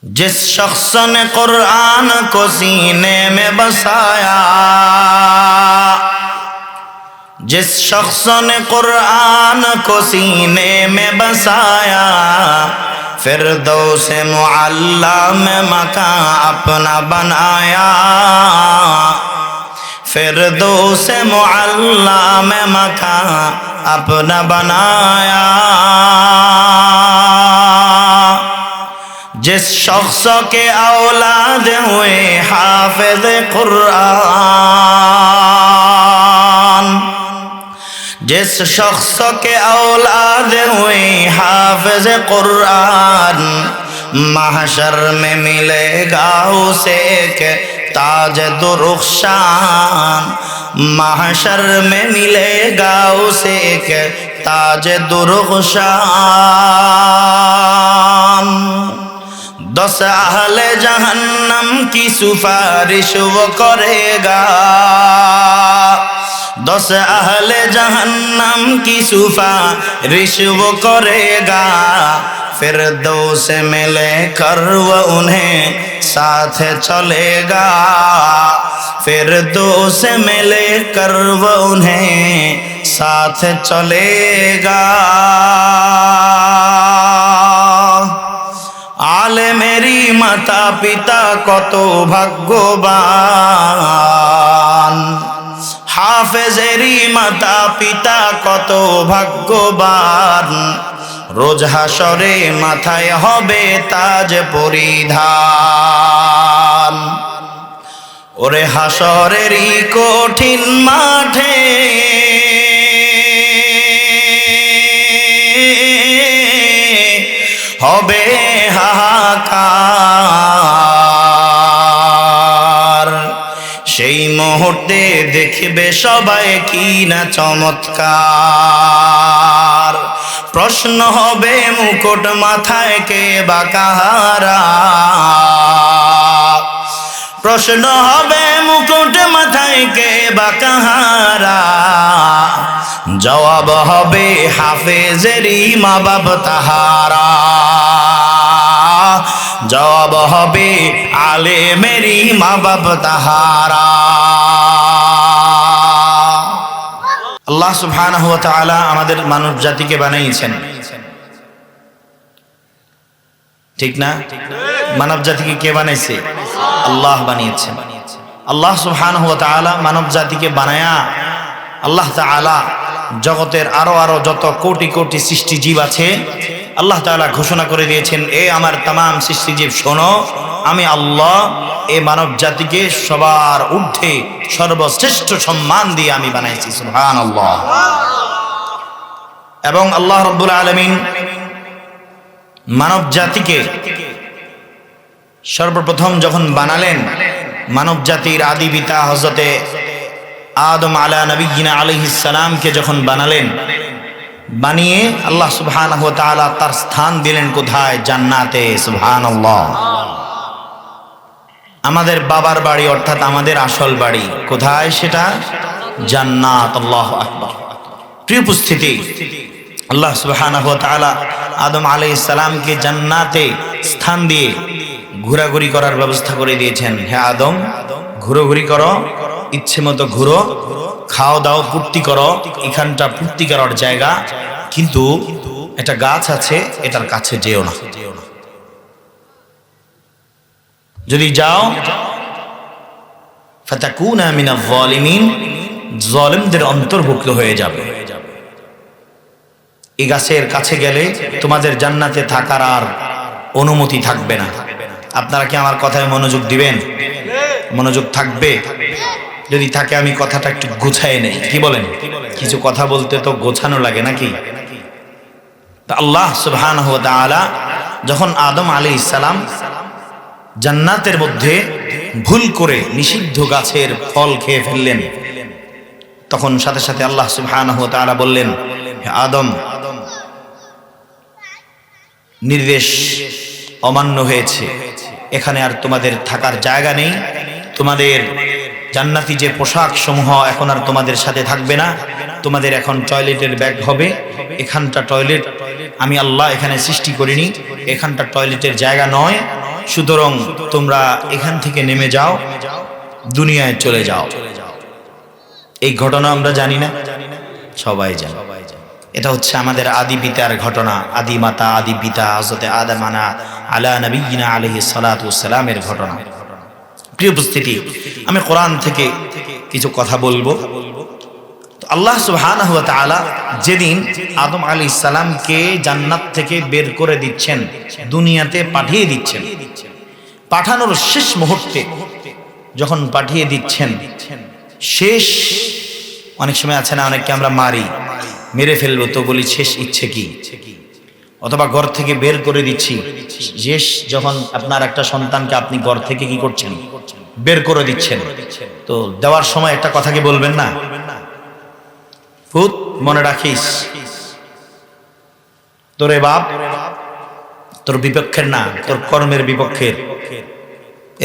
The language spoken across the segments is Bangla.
जिस शख्स ने कुरान को सीने में बसाया, जिस शख्स ने कुरान को सीने में बसाया, फिरदौस मुअल्ला में मकान अपना बनाया, फिरदौस मुअल्ला में मकान अपना बनाया। जिस शख्स के औलाद हुए हाफिज कुरान, जिस शख्स के औलाद हुए हाफिज कुरान, महशर में मिलेगा उसे एक ताज दुरुख्शान, महशर में मिलेगा उसे एक ताज दुरुख्शान। 10 अहले जहन्नम की सिफारिश वो करेगा, 10 अहले जहन्नम की सिफारिश वो करेगा, फिरदौस में लेकर वो उन्हें साथ चलेगा, फिरदौस में लेकर वो उन्हें साथ चलेगा। आले मेरी माता पिता कत भाग्यवान, हाफिजेरी माता पिता कत भाग्যবান, রোজ হাশরে মাথায় হবে তাজ পরিধান। ওরে হাশরেরই কঠিন মাঠে হবে হাহাকার, সেই মুহূর্তে দেখবে সবাই কি না চমৎকার। প্রশ্ন হবে মুকুট মাথায় কে বা কাহারা, প্রশ্ন হবে মুকুট মাথায় কে বা কাহারা, জবাব হবে হাফেজেরই মা বাপ তাহারা, জবাব হবে আলেমেরই মা বাপ তাহারা। আল্লাহ সুবহানাহু ওয়া তাআলা আমাদের মানব জাতিকে বানিয়েছেন, ঠিক না? মানব জাতিকে কে বানাইছে? আল্লাহ বানিয়েছেন। আল্লাহ সুবহানাহু ওয়া তাআলা মানব জাতিকে বানায়া আল্লাহ তাআলা জগতের আরো যত কোটি কোটি সৃষ্টিজীব আছে আল্লাহ তাআলা ঘোষণা করে দিয়েছেন, এ আমার तमाम সৃষ্টিজীব শোনো, আমি আল্লাহ এই মানব জাতিকে সবার ঊর্ধ্বে সর্বশ্রেষ্ঠ সম্মান দিয়ে আমি বানাইছি। সুবহানাল্লাহ। এবং আল্লাহ রাব্বুল আলামিন মানব জাতিকে সর্বপ্রথম যখন বানালেন, মানব জাতির আদি পিতা হযরতে আদম আলা নবিয়িনা আলাইহিস সালামকে যখন বানালেন, বানিয়ে আল্লাহ সুবহানাহু ওয়া তাআলা তার স্থান দিলেন কোথায়? জান্নাতে। সুবহানাল্লাহ। আমাদের বাবার বাড়ি অর্থাৎ আমাদের আসল বাড়ি কোথায়? সেটা জান্নাত। আল্লাহু আকবার। প্রিয় উপস্থিতি, আল্লাহ সুবহানাহু ওয়া তাআলা আদম আলাইহিস সালামকে জান্নাতে স্থান দিয়ে ঘোরাঘুরি করার ব্যবস্থা করে দিয়েছেন। হে আদম, ঘোরাঘুরি করো, ইচ্ছে মতো ঘুরো, খাও দাও, পূর্তি করো, এখানটা পূর্তি করার জায়গা, কিন্তু একটা গাছ আছে, এটার কাছে যেও না, যদি যাও ফাতাকুনা মিনাজ জালিমিন, জালিমদের অন্তর্ভুক্ত হয়ে যাবে। এই গাছের কাছে গেলে তোমাদের জান্নাতে থাকার আর অনুমতি থাকবে না। আপনারা কি আমার কথায় মনোযোগ দিবেন? মনোযোগ থাকবে? যদি থাকে আমি কথাটা একটু গুছায় নেই, কি বলেন? কিছু কথা বলতে তো গোছানো লাগে নাকি? আল্লাহ সুবহানাহু ওয়া তাআলা যখন আদম আলাইহিস সালাম জান্নাতের মধ্যে ভুল করে নিষিদ্ধ গাছের ফল খেয়ে ফেললেন, তখন সাথে সাথে আল্লাহ সুবহানাহু ওয়া তাআলা বললেন, হে আদম, নির্দেশ অমান্য হয়েছে, এখানে আর তোমাদের থাকার জায়গা নেই, তোমাদের জান্নাতি যে পোশাক সমূহ এখন আর তোমাদের সাথে থাকবে না, তোমাদের এখন টয়লেটের ব্যাগ হবে। এখানটা টয়লেট আমি আল্লাহ এখানে সৃষ্টি করিনি, এখানটা টয়লেটের জায়গা নয়, সুতরাং তোমরা এখান থেকে নেমে যাও, দুনিয়ায় চলে যাও। এই ঘটনা আমরা জানি না? সবাই জানে। এটা হচ্ছে আমাদের আদি পিতার ঘটনা, আদি মাতা আদি পিতা হযরত আদম আলা নবিয়িনা আলাইহিস সালাতু ওয়াস সালামের ঘটনা। প্রিয় উপস্থিতি, আমি কোরআন থেকে কিছু কথা বলবো। আল্লাহ সুবহানাহু ওয়া তাআলা যেদিন আদম আলাইহিস সালামকে জান্নাত থেকে বের করে দিচ্ছেন, দুনিয়াতে পাঠিয়ে দিচ্ছেন, পাঠানোর শেষ মুহূর্তে যখন পাঠিয়ে দিচ্ছেন, শেষ, অনেক সময় আছে না, অনেককে আমরা মেরে ফেলবো তো বলি শেষ ইচ্ছে কি, অথবা ঘর থেকে বের করে দিচ্ছি, শেষ যখন আপনার একটা সন্তানকে আপনি ঘর থেকে কি করছেন, বের করে দিচ্ছেন, তো দেওয়ার সময় একটা কথা কি বলবেন না, ফুত মনে রাখিস তোরে বাপ তোর বিপক্ষের না, তোর কর্মের বিপক্ষের,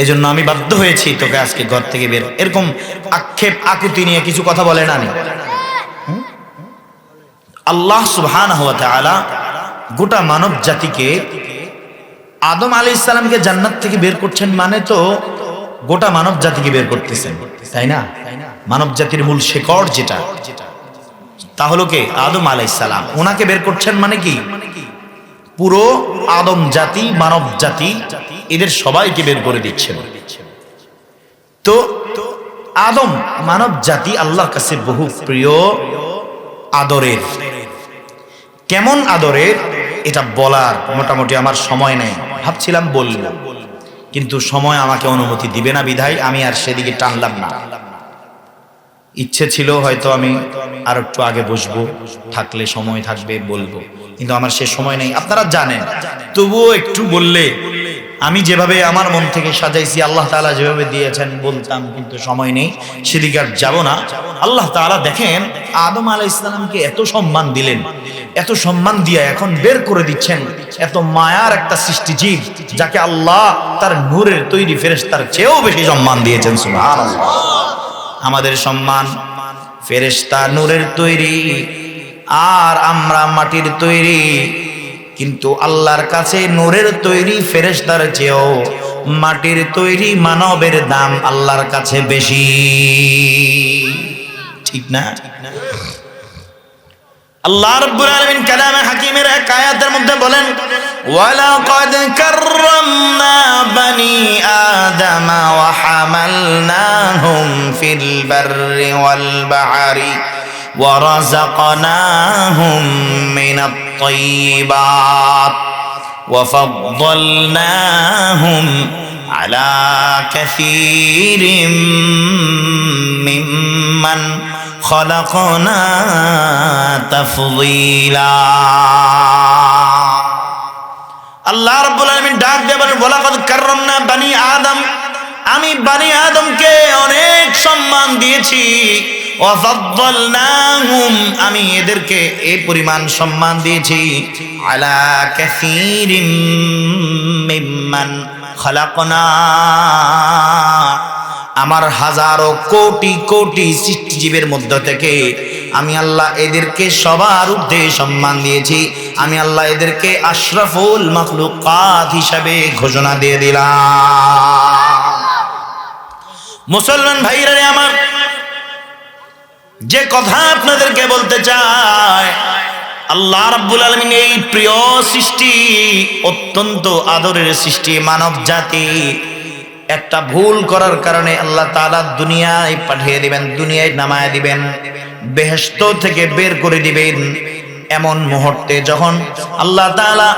এই জন্য আমি বাধ্য হয়েছি তোকে আজকে ঘর থেকে বের। এরকম আক্ষেপ আকুতি নিয়ে কিছু কথা বলে না। আল্লাহ সুবহানাহু ওয়া তাআলা গোটা মানব জাতিকে, আদম আলাইহিস সালামকে জান্নাত থেকে বের করছেন মানে তো গোটা মানব জাতিকে বের করতেছেন, তাই না? মানব জাতির মূল শেকড় যেটা, তা হলো কে? আদম আলাইহিস সালাম। ওনাকে বের করছেন মানে কি? পুরো আদম জাতি, মানব জাতি, এদের সবাইকে বের করে দিচ্ছেন। তো আদম মানব জাতি আল্লাহর কাছে বহু প্রিয়, আদরের। কেমন আদরের এটা বলার মোটামুটি আমার সময় নেই, ভাবছিলাম বলবো, কিন্তু সময় আমাকে অনুমতি দিবে না বিধায় আমি আর সেদিকে টানলাম না। ইচ্ছে ছিল হয়তো আমি আর একটু আগে বসবো, থাকলে সময় থাকবে বলবো, কিন্তু আমার সে সময় নেই, আপনারা জানেন। তবুও একটু বললে, আমি যেভাবে আমার মন থেকে সাজাইছি, আল্লাহ তাআলা যেভাবে দিয়েছেন বলতাম, কিন্তু সময় নেই, সেদিকে আর যাব না। আল্লাহ তাআলা দেখেন আদম আলাইহিস সালামকে এত সম্মান দিলেন, এত সম্মান দিয়ে এখন বের করে দিচ্ছেন। এত মায়ার একটা সৃষ্টিজীব যাকে আল্লাহ তার নূরের তৈরি ফেরেশতার চেয়েও বেশি সম্মান দিয়েছেন। সুবহানাল্লাহ। আমাদের সম্মান ফেরেশতা নূরের তৈরি, আর আমরা মাটির তৈরি, কিন্তু আল্লাহর কাছে নূরের তৈরি ফেরেশতার চেয়েও মাটির তৈরি মানবের দাম আল্লাহর কাছে বেশি, ঠিক না? আল্লাহ রাব্বুল আলামিন কালামে হাকিমের এক আয়াতের মধ্যে বলেন, ওয়ালাকাদ কাররামনা বানি আদম ওয়া হামালনাহুম ফিল বাররি ওয়াল বাহরি ওয়া রাযাকনাহুম মিনাত তাইয়্যিবাত ওয়া ফাদ্দালনাহুম আলা কাসীরিম মিম্মান খালাকনা তাফদীলা। আল্লাহ রাব্বুল আলামিন ডাক দিয়ে বলেন, ওয়ালাকাদ কাররামনা বানি আদম, আমি বানি আদমকে অনেক সম্মান দিয়েছি, ওয়া ফাদ্দালনাহুম, আমি এদেরকে এই পরিমাণ সম্মান দিয়েছি, আলা কাসীরিম মিম্মান খালাকনা, আমার হাজারো কোটি কোটি সৃষ্টিজীবের মধ্য থেকে আমি আল্লাহ এদেরকে সবার ঊর্ধ্বে সম্মান দিয়েছি। আমি আল্লাহ এদেরকে আশরাফুল মাখলুকাত হিসাবে ঘোষণা দিয়ে দিলাম। মুসলমান ভাইরা আমার, যে কথা আপনাদেরকে বলতে চাই, আল্লাহ রাব্বুল আলামিন এই প্রিয় সৃষ্টি, অত্যন্ত আদরের সৃষ্টি মানব জাতি, একটা ভুল করার কারণে আল্লাহ তাআলা দুনিয়ায় পাঠিয়ে দিবেন, দুনিয়ায় নামায় দিবেন, বেহেশত থেকে বের করে দিবেন। এমন মুহূর্তে যখন আল্লাহ তাআলা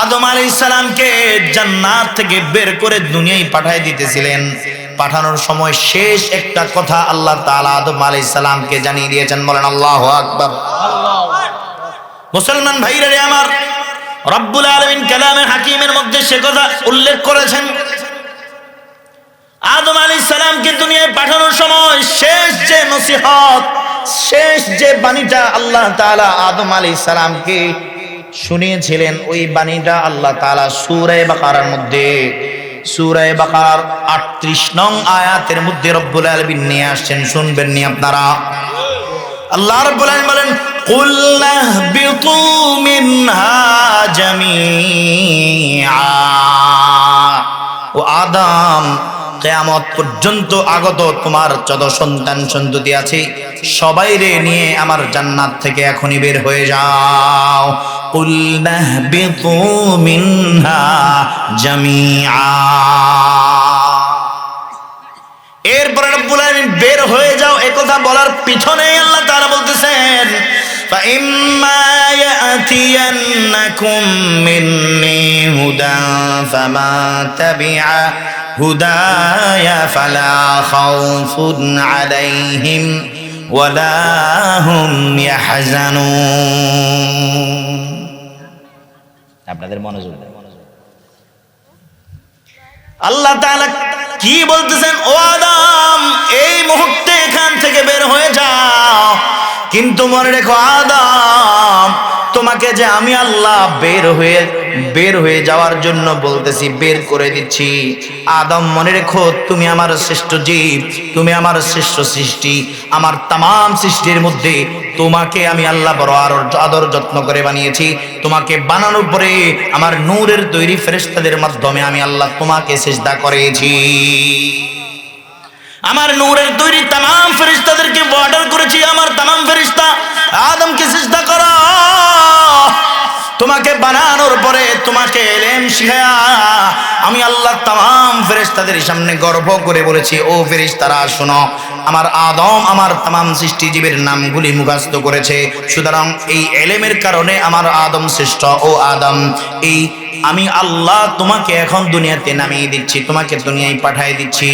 আদম আলাইহিস সালামকে জান্নাত থেকে বের করে দুনিয়ায় পাঠিয়ে দিতেছিলেন, পাঠানোর সময় শেষ একটা কথা আল্লাহ তাআলা আদম আলাইহিস সালামকে জানিয়ে দিয়েছেন। বলেন আল্লাহু আকবার। মুসলমান ভাইরা আমার, রব্বুল আলামিন কালামে হাকিমের মধ্যে সে কথা উল্লেখ করেছেন। আদম আলাইহিস সালামকে দুনিয়ায় পাঠানোর সময় শেষ যে নসিহত, শেষ যে বাণীটা আল্লাহ তাআলা আদম আলাইহিস সালামকে শুনিয়েছিলেন, ওই বাণীটা আল্লাহ তাআলা সূরা বাকারার মধ্যে, সূরা বাকারার 38 নং আয়াতের মধ্যে রব্বুল আলামিন নিয়ে আসছেন। শুনবেন নি আপনারা? আল্লাহ রাব্বুল আলামিন বলেন, কুল্লা বিতু মিনহা জামিআ ও আদম, কিয়ামত পর্যন্ত আগত তোমার যত সন্তান সন্ততি আছে সবাইরে নিয়ে আমার জান্নাত থেকে এখনই বের হয়ে যাও। কুল নাহবিতু মিনহা জামিআ। এরপরে রব্বুল আলামিন বের হয়ে যাও এ কথা বলার পিছনে আল্লাহ তাআলা বলতেছেন فَإِمَّا يَأْتِيَنَّكُم مِّنِّي هُدًى فَمَن تَبِعَ هُدَايَ فَلَا خَوْفٌ عَلَيْهِمْ وَلَا هُمْ يَحْزَنُونَ। আপনাদের মনোযোগ, আল্লাহ তাআলা কি বলতেছেন? ও আদম, এই মুহূর্তে এখান থেকে বের হয়ে যাও। কিন্তু মনে রেখো আদম, তোমাকে যে আমি আল্লাহ বের হয়ে যাওয়ার জন্য বলতেছি, বের করে দিচ্ছি। আদম মনে রেখো, তুমি আমার শ্রেষ্ঠ জীব, তুমি আমার শ্রেষ্ঠ সৃষ্টি। আমার তামাম সৃষ্টির মধ্যে তোমাকে আমি আল্লাহ বড় আদর যত্ন করে বানিয়েছি। তোমাকে বানানোর পরে আমার নূরের তৈরি ফেরেশতাদের মাধ্যমে আমি আল্লাহ তোমাকে সিজদা করেছি। আমার নূরের তৈরি তামাম ফেরেশতাদেরকে অর্ডার করেছি, আমার তামাম ফেরেশতা আদমকে সিজদা করো। তোমাকে বানানোর পরে তোমাকে ইলম শিখায়া আমি আল্লাহ তামাম ফেরেশতাদের সামনে গর্ব করে বলেছি, ও ফেরেশতারা শোনো, আমার আদম আমার তামাম সৃষ্টিজীবের নামগুলি মুখস্থ করেছে, সুতরাং এই ইলমের কারণে আমার আদম শ্রেষ্ঠ। ও আদম, এই আমি আল্লাহ তোমাকে এখন দুনিয়াতে নামিয়ে দিচ্ছি, তোমাকে দুনিয়ায় পাঠিয়ে দিচ্ছি।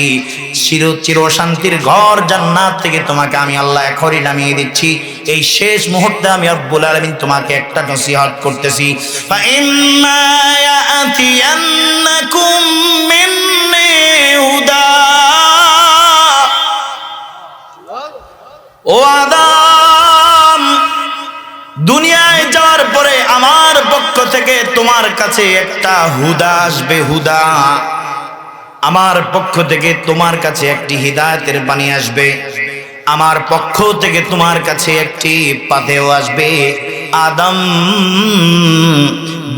চির শান্তির ঘর জান্নাত থেকে তোমাকে আমি আল্লাহ এখনই নামিয়ে দিচ্ছি। এই শেষ মুহূর্তে আমি রব্বুল আলামিন তোমাকে একটা নসিহত করতেছি। ফাইম্মা ইয়াতিয়ান্নাকুম মিন্নি হুদা। ও আদম, দুনিয়ায় যাওয়ার পরে আমার পক্ষ থেকে তোমার কাছে একটা হুদা আসবে। হুদা, আমার পক্ষ থেকে তোমার কাছে একটি হিদায়াতের বাণী আসবে। আমার পক্ষ থেকে তোমার কাছে একটি পাথেয় আসবে। আদম,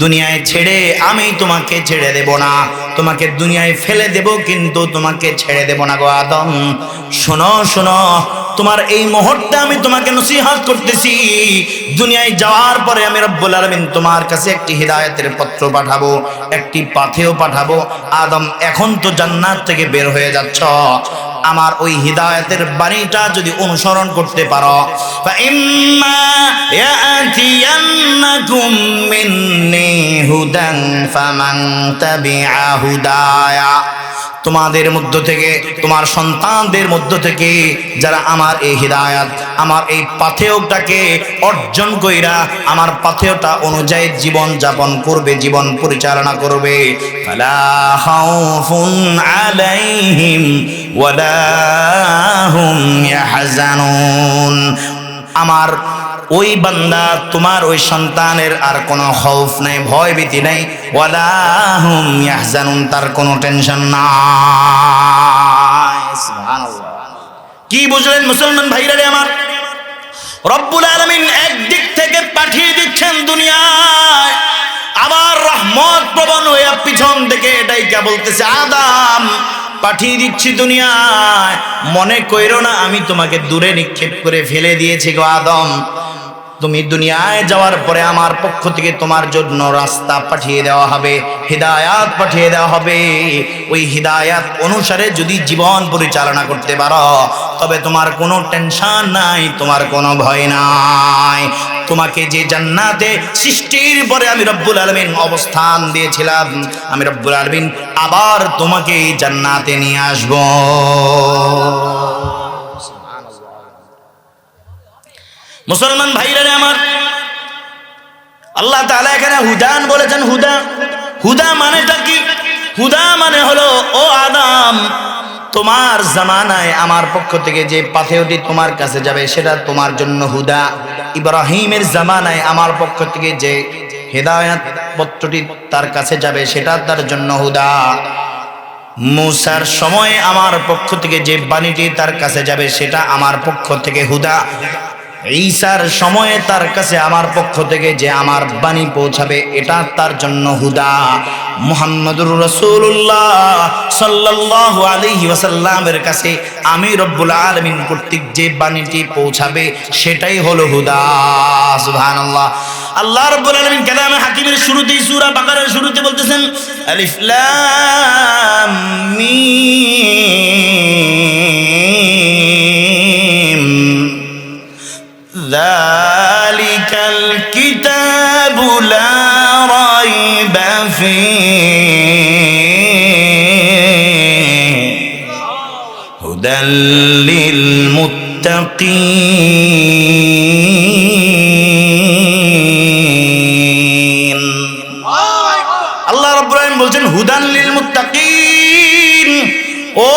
দুনিয়ায় ছেড়ে আমি তোমাকে ছেড়ে দেব না, তোমাকে দুনিয়ায় ফেলে দেব, কিন্তু তোমাকে ছেড়ে দেব না গো আদম। শোনো শোনো, তোমার এই মুহূর্তে আমি তোমাকে নসিহত করতেছি। দুনিয়ায় যাওয়ার পরে আমি রব্বুল আলামিন তোমার কাছে একটি হিদায়াতের পত্র পাঠাবো, একটি পাথেয় পাঠাবো। আদম, এখন তো জান্নাত থেকে বের হয়ে যাচ্ছ, আমার ওই হিদায়াতের বাণীটা যদি অনুসরণ করতে পারো, ফাইম্মা ইয়াতিয়ান্নাকুম মিন্নি হুদান ফামান তাবিআ হুদায়া। তোমাদের মধ্য থেকে, তোমার সন্তানদের মধ্য থেকে যারা আমার এই হিদায়াত, আমার এই পাথেয়টাকে অর্জন কইরা আমার পাথেয়টা অনুযায়ী জীবন যাপন করবে, জীবন পরিচালনা করবে, ফালা খাউফুন আলাইহিম ওয়ালা হুম ইয়াহজানুন। আমার ওই বান্দা, তোমার ওই সন্তানের আর কোনো খৌফ নাই, ভয় ভীতি নাই, ওয়ালা হুম ইয়াহজানুন, তার কোনো টেনশন নাই। সুবহানাল্লাহ। কি বুঝলেন মুসলমান ভাইরা রে আমার? রব্বুল আলামিন একদিক থেকে পাঠিয়ে দিচ্ছেন দুনিয়ায়, আবার রহমত প্রবণ হয়ে পিছন থেকে ডাইকা বলতেছে, আদম পাঠিয়ে দিচ্ছি দুনিয়ায়, মনে কইরো না আমি তোমাকে দূরে নিক্ষেপ করে ফেলে দিয়েছি গো আদম। তুমি দুনিয়ায় যাওয়ার পরে আমার পক্ষ থেকে তোমার জন্য রাস্তা পাঠিয়ে দেওয়া হবে, হিদায়াত পাঠিয়ে দেওয়া হবে। ওই হিদায়াত অনুসারে যদি জীবন পরিচালনা করতে পারো, তবে তোমার কোনো টেনশন নাই, তোমার কোনো ভয় নাই। তোমাকে যে জান্নাতে সৃষ্টির পরে আমি রব্বুল আলামিন অবস্থান দিয়েছিলাম, আমি রব্বুল আলামিন আবার তোমাকে জান্নাতে নিয়ে আসবো। মুসলমান ভাইরা রে আমার, আল্লাহ তাআলা এখানে হুদান বলেছেন। হুদা, হুদা মানেটা কি? হুদা মানে হলো, ও আদম, তোমার জামানায় আমার পক্ষ থেকে যে পাথেয়টি তোমার কাছে যাবে সেটা তোমার জন্য হুদা। ইব্রাহিমের জামানায় আমার পক্ষ থেকে যে হিদায়াত পত্রটি তার কাছে যাবে সেটা তার জন্য হুদা। মুসার সময়ে আমার পক্ষ থেকে যে বাণীটি তার কাছে যাবে সেটা আমার পক্ষ থেকে হুদা। ঈসার সময়ে তার কাছে আমার পক্ষ থেকে যে আমার বাণী পৌঁছাবে এটা তার জন্য হুদা। মুহাম্মদুর রাসূলুল্লাহ সাল্লাল্লাহু আলাইহি ওয়াসাল্লামের কাছে আমি রব্বুল আলামিন কর্তৃক যে বাণীটি পৌঁছাবে সেটাই হলো হুদা। সুবহানাল্লাহ। আল্লাহ রাব্বুল আলামিন কালামে হাকিমের শুরুতেই সূরা বাকারার শুরুতে বলতেছেন আলিফ লাম মিম যালিকাল কিতাবু লা রাইবা ফীহি হুদাল লিল মুত্তাকিন। আল্লাহ রাব্বুল আলামিন বলছেন হুদাল লিল মুত্তাকিন। ও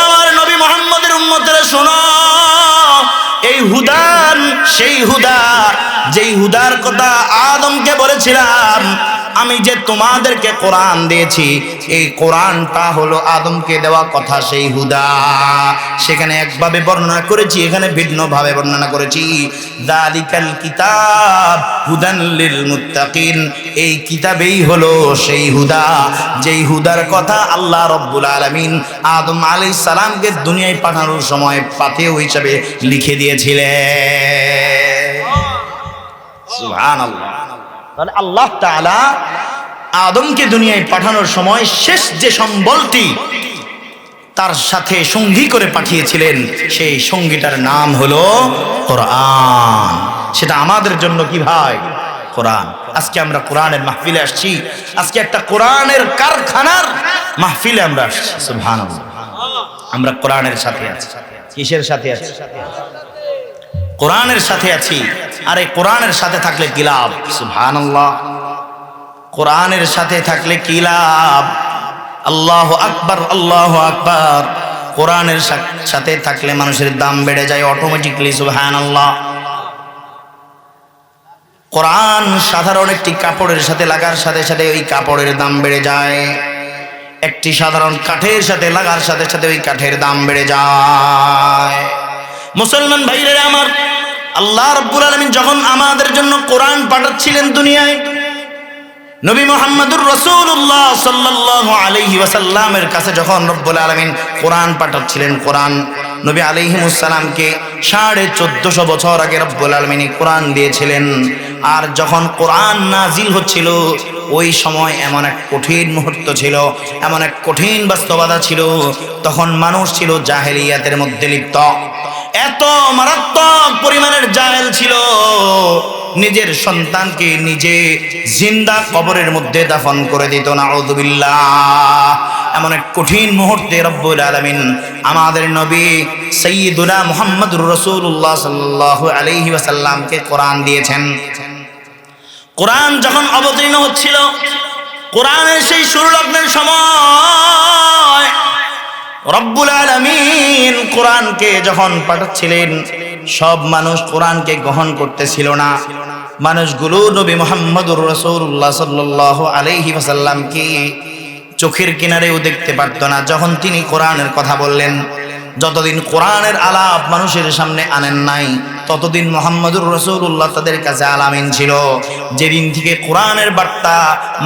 আমার নবী মুহাম্মদের উম্মতেরা শোনো, এই হুদান সেই হুদা যেই হুদার কথা আদমকে বলেছিলাম আমি যে তোমাদেরকে কোরআন দিয়েছি, এই কোরআনটা হলো আদমকে দেওয়া কথা সেই হুদা। সেখানে একভাবে বর্ণনা করেছি, এখানে ভিন্নভাবে বর্ণনা করেছি। যালিকাল কিতাব হুদান লিল মুত্তাকিন। এই কিতাবেই হলো সেই হুদা, যেই হুদার কথা আল্লাহ রাব্বুল আলামিন আদম আলাইহিস সালামকে দুনিয়ায় পাঠানোর সময় পাথেয় হিসেবে লিখে দিয়েছিলেন। সুবহানাল্লাহ। তাহলে আল্লাহ তাআলা আদমকে দুনিয়ায় পাঠানোর সময় শেষ যে সম্বলটি তার সাথে সঙ্গী করে পাঠিয়েছিলেন সেই সঙ্গীটার নাম হলো কোরআন। সেটা আমাদের জন্য কি ভাই? কোরআন। আজকে আমরা কোরআনের মাহফিলে আসছি, আজকে একটা কোরআনের কারখানার মাহফিলে আমরা আসছি। সুবহানাল্লাহ। আমরা কোরআনের সাথে আছি। কিসের সাথে আছি? কোরআনের সাথে আছি। আরে কোরআনের সাথে থাকলে কি লাভ? সুবহানাল্লাহ। কোরআনের সাথে থাকলে কি লাভ? আল্লাহু আকবার, আল্লাহু আকবার। কোরআনের সাথে থাকলে মানুষের দাম বেড়ে যায় অটোমেটিকলি। সুবহানাল্লাহ। কোরআন সাধারণ একটি কাপড়ের সাথে লাগার সাথে সাথে ওই কাপড়ের দাম বেড়ে যায়। একটি সাধারণ কাঠের সাথে লাগার সাথে সাথে ওই কাঠের দাম বেড়ে যায়। মুসলমান ভাইরা আমার, আল্লাহ রাব্বুল আলামিন যখন আমাদের জন্য কোরআন পাঠাচ্ছিলেন দুনিয়ায়, নবী মুহাম্মদুর রাসূলুল্লাহ সাল্লাল্লাহু আলাইহি ওয়াসাল্লামের কাছে যখন রব্বুল আলামিন কোরআন পাঠাচ্ছিলেন, কোরআন নবী আলাইহিমুস সালামকে 1450 বছর আগে রব্বুল আলামিন কোরআন দিয়েছিলেন। আর যখন কোরআন নাজিল হচ্ছিল ওই সময় এমন এক কঠিন মুহূর্ত ছিল, এমন এক কঠিন বাস্তবতা ছিল, তখন মানুষ ছিল জাহেলিয়াতের মধ্যে লিপ্ত। এত মারাত্মক পরিমাণের জাহেল ছিল, নিজের সন্তানকে নিজে জিন্দা কবরের মধ্যে দাফন করে দিত। নাউযুবিল্লাহ। এমন এক কঠিন মুহূর্তে রব্বুল আলামিন আমাদের নবী সাইয়্যিদুনা মুহাম্মদুর রাসূলুল্লাহ সাল্লাল্লাহু আলাইহি ওয়াসাল্লামকে কোরআন দিয়েছেন। কোরআন যখন অবতীর্ণ হচ্ছিল, কোরআনের সেই শুরু লগ্নের সময় রব্বুল আলামিন কোরআনকে যখন পাঠাচ্ছিলেন, সব মানুষ কোরআনকে গ্রহণ করতেছিল না। মানুষগুলো নবী মুহাম্মদুর রাসূলুল্লাহ সাল্লাল্লাহু আলাইহি ওয়াসাল্লামকে চোখের কিনারেও দেখতে পারত না। যখন তিনি কোরআনের কথা বললেন, যতদিন কোরআনের আলাপ মানুষের সামনে আনেন নাই ততদিন মুহাম্মদুর রাসূলুল্লাহ তাদের কাছে আলামিন ছিল। যেদিন থেকে কোরআনের বার্তা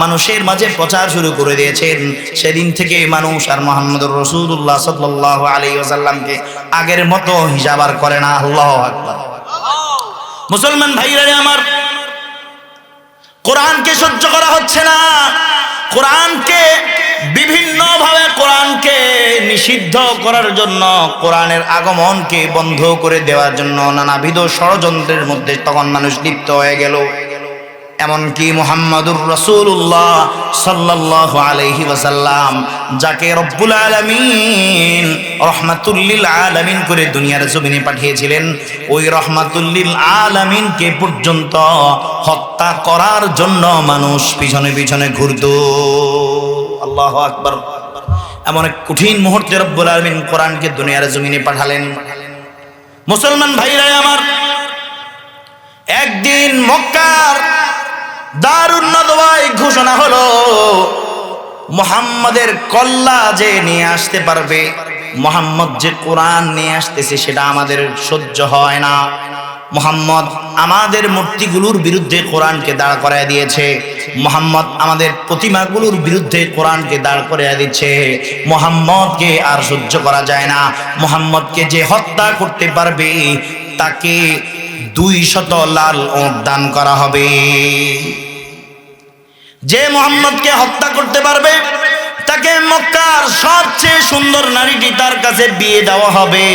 মানুষের মাঝে প্রচার শুরু করে দিয়েছেন, সেদিন থেকে মানুষ আর মুহাম্মদুর রাসূলুল্লাহ সাল্লাল্লাহু আলাইহি ওয়াসাল্লামকে আগের মতো হিসাব আর করে না। আল্লাহু আকবার। মুসলমান ভাইরা আমার, কোরআনকে সহ্য করা হচ্ছে না। কোরআনকে বিভিন্নভাবে কোরআনকে নিষিদ্ধ করার জন্য, কোরআনের আগমনকে বন্ধ করে দেওয়ার জন্য নানাবিধ ষড়যন্ত্রের মধ্যে তখন মানুষ লিপ্ত হয়ে গেল। এমনকি মুহাম্মদুর রাসূলুল্লাহ সাল্লাল্লাহু আলাইহি ওয়াসাল্লাম, যাকে রব্বুল আলামিন রহমাতুল লিল আলামিন করে দুনিয়ার জমিনে পাঠিয়েছিলেন, ওই রহমাতুল লিল আলামিনকে পর্যন্ত হত্যা করার জন্য মানুষ পিছনে পিছনে ঘুরত। আল্লাহু আকবার। এমন এক কঠিন মুহূর্তে রব্বুল আলামিন কোরআনকে দুনিয়ার জমিনে পাঠালেন। মুসলমান ভাইরা আমার, একদিন মক্কার দারুন নদওয়ায় ঘোষণা হলো, মুহাম্মাদের কল্লা যে নিয়ে আসতে পারবে, মুহাম্মদ যে কোরআন নিয়ে আসতেছে সেটা আমাদের সহ্য হয় না। মুহাম্মদ আমাদের মূর্তিগুলোর বিরুদ্ধে কোরআনকে দাঁড় করায় দিয়েছে, মুহাম্মদ আমাদের প্রতিমাগুলোর বিরুদ্ধে কোরআনকে দাঁড় করায় দিচ্ছে। মুহাম্মদকে আর সহ্য করা যায় না। মুহাম্মদকে যে হত্যা করতে পারবে তাকে 200 লাল ওট দান করা হবে। যে মুহাম্মদকে হত্যা করতে পারবে তাকে মক্কার সবচেয়ে সুন্দর নারীটি তার কাছে বিয়ে দেওয়া হবে।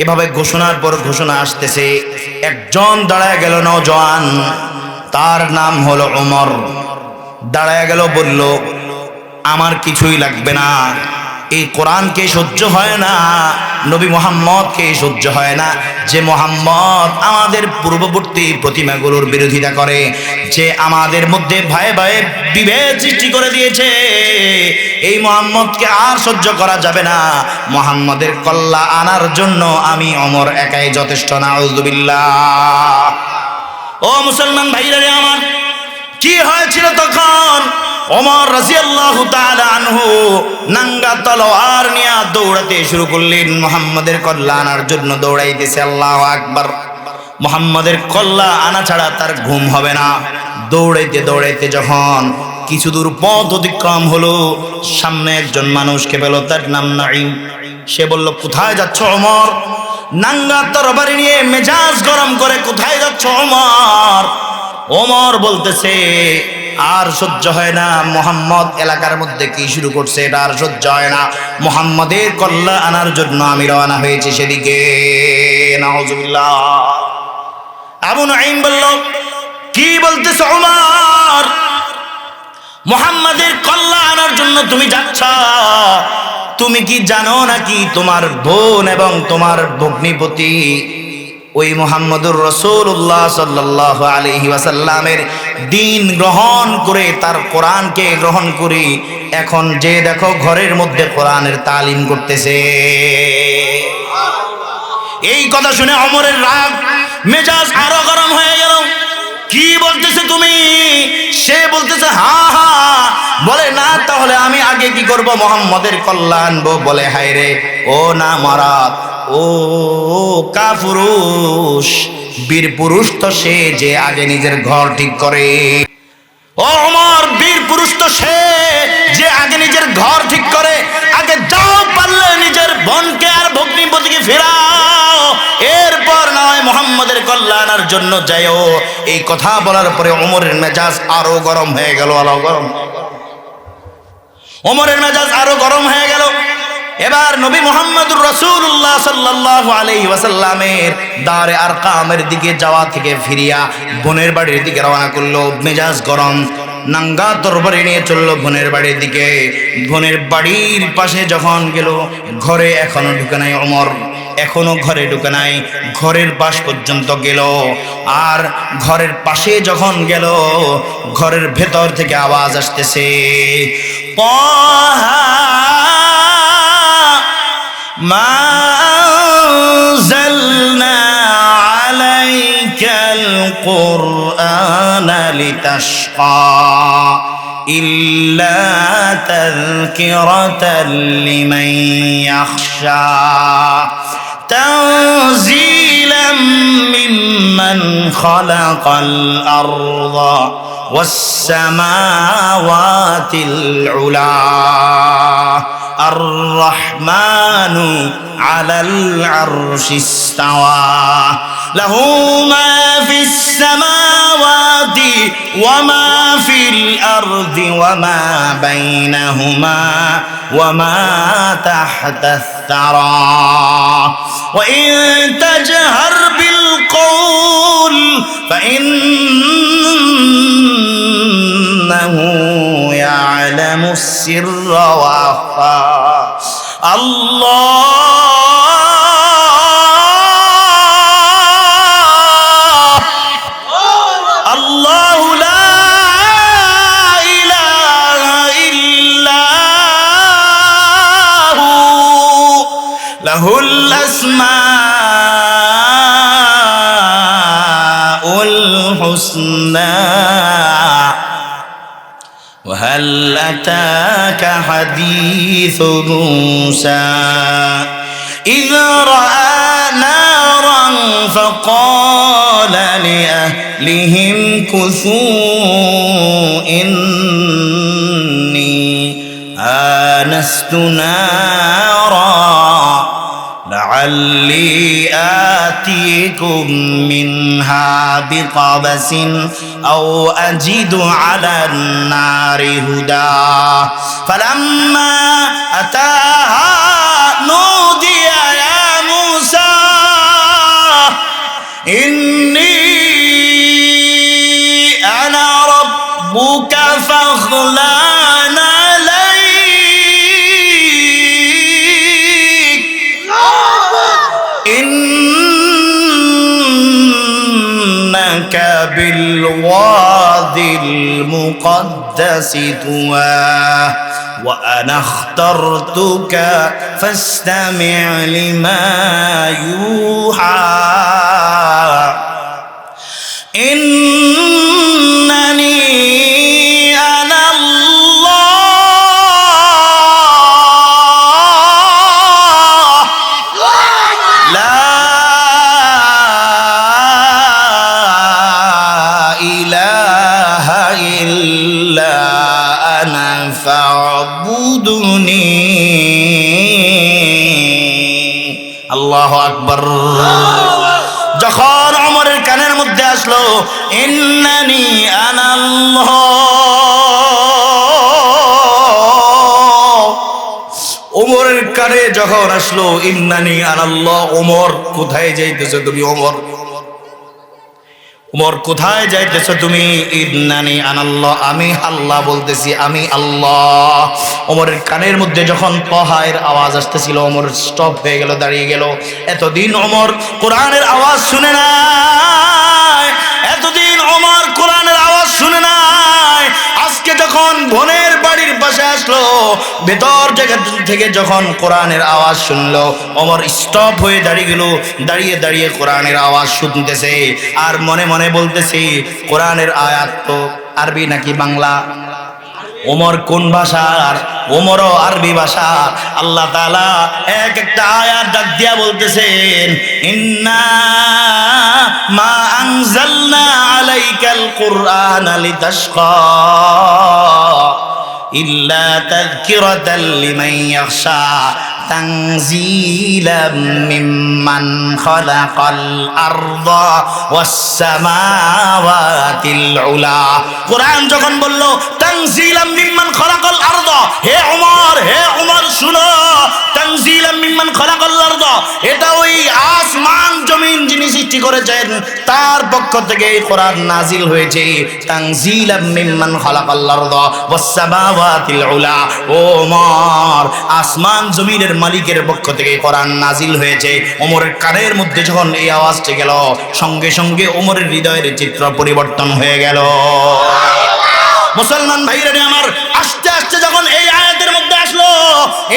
এভাবে ঘোষণার পর ঘোষণা আসতেছে। একজন দাঁড়ায় গেল, নওজোয়ান, তার নাম হলো ওমর। দাঁড়ায় গেল, বলল আমার কিছুই লাগবে না, এই কোরআনকে সহ্য হয় না, নবী মুহাম্মদকে সহ্য হয় না, যে মুহাম্মদ আমাদের পূর্ববর্তী প্রতিমাগুলোর বিরোধিতা করে, যে আমাদের মধ্যে ভাই ভাই বিভেদ সৃষ্টি করে দিয়েছে, এই মুহাম্মদকে আর সহ্য করা যাবে না। মুহাম্মদের কল্লা আনার জন্য আমি ওমর একাই যথেষ্ট। নাউযুবিল্লাহ। ও মুসলমান ভাইরা আমার, কি হয়েছিল তখন? ওমর রাদিয়াল্লাহু তাআলা আনহু নাঙ্গা তলোয়ার নিয়ে দৌড়াতে শুরু করলেন, মুহাম্মাদের কল্লা আনার জন্য দৌড়াইতেছে। আল্লাহু আকবার। মুহাম্মাদের কল্লা আনা ছাড়া তার ঘুম হবে না। দৌড়াইতে দৌড়াইতে যখন কিছু দূর পথ অতিক্রম হলো, সামনে একজন মানুষকে পেল, তার নাম নাঈম। সে বলল, কোথায় যাচ্ছ ওমর? নাঙ্গা তরবারি নিয়ে মেজাজ গরম করে, কোথায় যাচ্ছ ওমর? ওমর বলতেছে, আর সহ্য হয় না, মুহাম্মদ এলাকার মধ্যে কি শুরু করছে, এটা আর সহ্য হয় না। মুহাম্মাদের কল্লা আনার জন্য আমি রওনা হয়েছি সেদিকে। নাউযুবিল্লাহ। আবু নাঈম বলল, কি বলতেছ ওমর? মুহাম্মাদের কল্লা আনার জন্য তুমি যাচ্ছ? তুমি কি জানো নাকি তোমার বোন এবং তোমার ভগ্নিপতি ওই মুহাম্মদুর রাসূলুল্লাহ সাল্লাল্লাহু আলাইহি ওয়াসাল্লামের দ্বীন গ্রহণ করে, তার কোরআনকে গ্রহণ করে এখন যে দেখো ঘরের মধ্যে কোরআনের তালিম করতেছে। এই কথা শুনে ওমরের রাগ মেজাজ আরো গরম হয়ে গেল। কি বলতেছে তুমি? সে বলতেছে, হ্যাঁ হ্যাঁ। বলে, না তাহলে আমি আগে কি করব? মুহাম্মদের কল্যাণ আনবো। বলে, হায় রে, ও না মারাত, ও কাপুরুষ, বীর পুরুষ তো সে যে আগে নিজের ঘর ঠিক করে। ও ওমর, বীর পুরুষ তো সে যে আগে নিজের ঘর ঠিক করে। আগে যাও, পারলে নিজের বোনকে আর ভগ্নিপতিকে ফেরাও, এরপর না হয় মুহাম্মদের কল্যাণের জন্য যাও। এই কথা বলার পরে ওমরের মেজাজ আরো গরম হয়ে গেল। ওমরের মেজাজ আরো গরম হয়ে গেল। এবার নবী মুহাম্মদুর রাসূলুল্লাহ সাল্লাল্লাহু আলাইহি ওয়াসাল্লামের দারে আরকামের দিকে যাওয়া থেকে ফিরিয়া বোনের বাড়ির দিকে রওনা করলো। মেজাজ গরম, নাঙ্গা তরবারি নিয়ে চললো বোনের বাড়ির দিকে। বোনের বাড়ির পাশে যখন গেল, ঘরে এখনো ঢুকে নাই ওমর, এখনো ঘরে ঢুকে নাই। ঘরের পাশ পর্যন্ত গেল, আর ঘরের পাশে যখন গেল, ঘরের ভেতর থেকে আওয়াজ আসতেছে, ما أنزلنا عليك القرآن لتشقى إلا تذكرة لمن يخشى تنزيلا ممن خلق الأرض والسماوات العلى الرحمن على العرش استوى له ما في السماوات وما في الأرض وما بينهما وما تحت الثرى وإن تجهر بالقول فإنه يعلم السر وأخفى الله لا إله إلا هو له الأسماء الحسنى وهل أتاك حديث موسى إذ رأى نارا فقال لأهلهم كثوا إني آنست نارا لعلي آتيكم منها بقبس أو أجد على النار هدى فلما أتاها نودي يا موسى إني أنا ربك فاخلع عليك إنك بالوادي المقدس طوى وأنا اخترتك فاستمع لما يوحى إنني أنا الله لا إله إلا أنا فاعبدني আল্লাহু আকবার যখন ওমরের কানের মধ্যে আসলো ইন্নানি আনাল্লাহ ওমরের কানে যখন আসলো ইন্নানি আনাল্লাহ ওমর কোথায় যাইতেছো তুমি ওমর ওমর কোথায় যাইতেছো তুমি ইন্নানি আনাল্লাহ আমি আল্লাহ বলতেছি আমি আল্লাহ ওমরের কানের মধ্যে যখন তহায়ের আওয়াজ আসতেছিল ওমর স্টপ হয়ে গেল দাঁড়িয়ে গেল এতদিন ওমর কোরআনের আওয়াজ শুনে নাই এতদিন ওমর কোরআনের আওয়াজ শুনে নাই আজকে যখন বোনের বাড়ির পাশে আসলো ভেতর জায়গা থেকে যখন কোরআনের আওয়াজ শুনলো ওমর স্টপ হয়ে দাঁড়িয়ে গেল দাঁড়িয়ে দাঁড়িয়ে কোরআনের আওয়াজ শুনতেছে আর মনে মনে বলতেছে কোরআনের আয়াত তো আরবি নাকি বাংলা ওমর কোন ভাষার ওমরও আরবি ভাষা আল্লাহ তাআলা এক একটা আয়াত ডাক দিয়া বলতেছেন ইন্না মা আনজালনা আলাইকাল কুরআনা লিতাশকা ইল্লা তাযকিরাতাল লিমান ইয়াখশা তানজিলাম মিম্মান খালাকাল আরদা ওয়াস সামাওয়াতিল উলা কোরআন যখন বলল তানজিলাম মিম্মান খালাকাল আরদা হে ওমর শুনো তানজিলাম মিম্মান খালাকাল আরদা এটা ওই আসমান জমিন যিনি সৃষ্টি করেছেন তার পক্ষ থেকে এই কোরআন নাজিল হয়েছে তানজিলাম মিম্মান খালাকাল আরদা ওয়াস সামাওয়াতিল উলা ওমর আসমান জমিনের মালিকের পক্ষ থেকে কোরআন নাজিল হয়েছে ওমরের কানের মধ্যে যখন এই আওয়াজটি গেল সঙ্গে সঙ্গে ওমরের হৃদয়ের চিত্র পরিবর্তন হয়ে গেল মুসলমান ভাইরা আমার আস্তে আস্তে যখন এই আয়াতের মধ্যে আসলো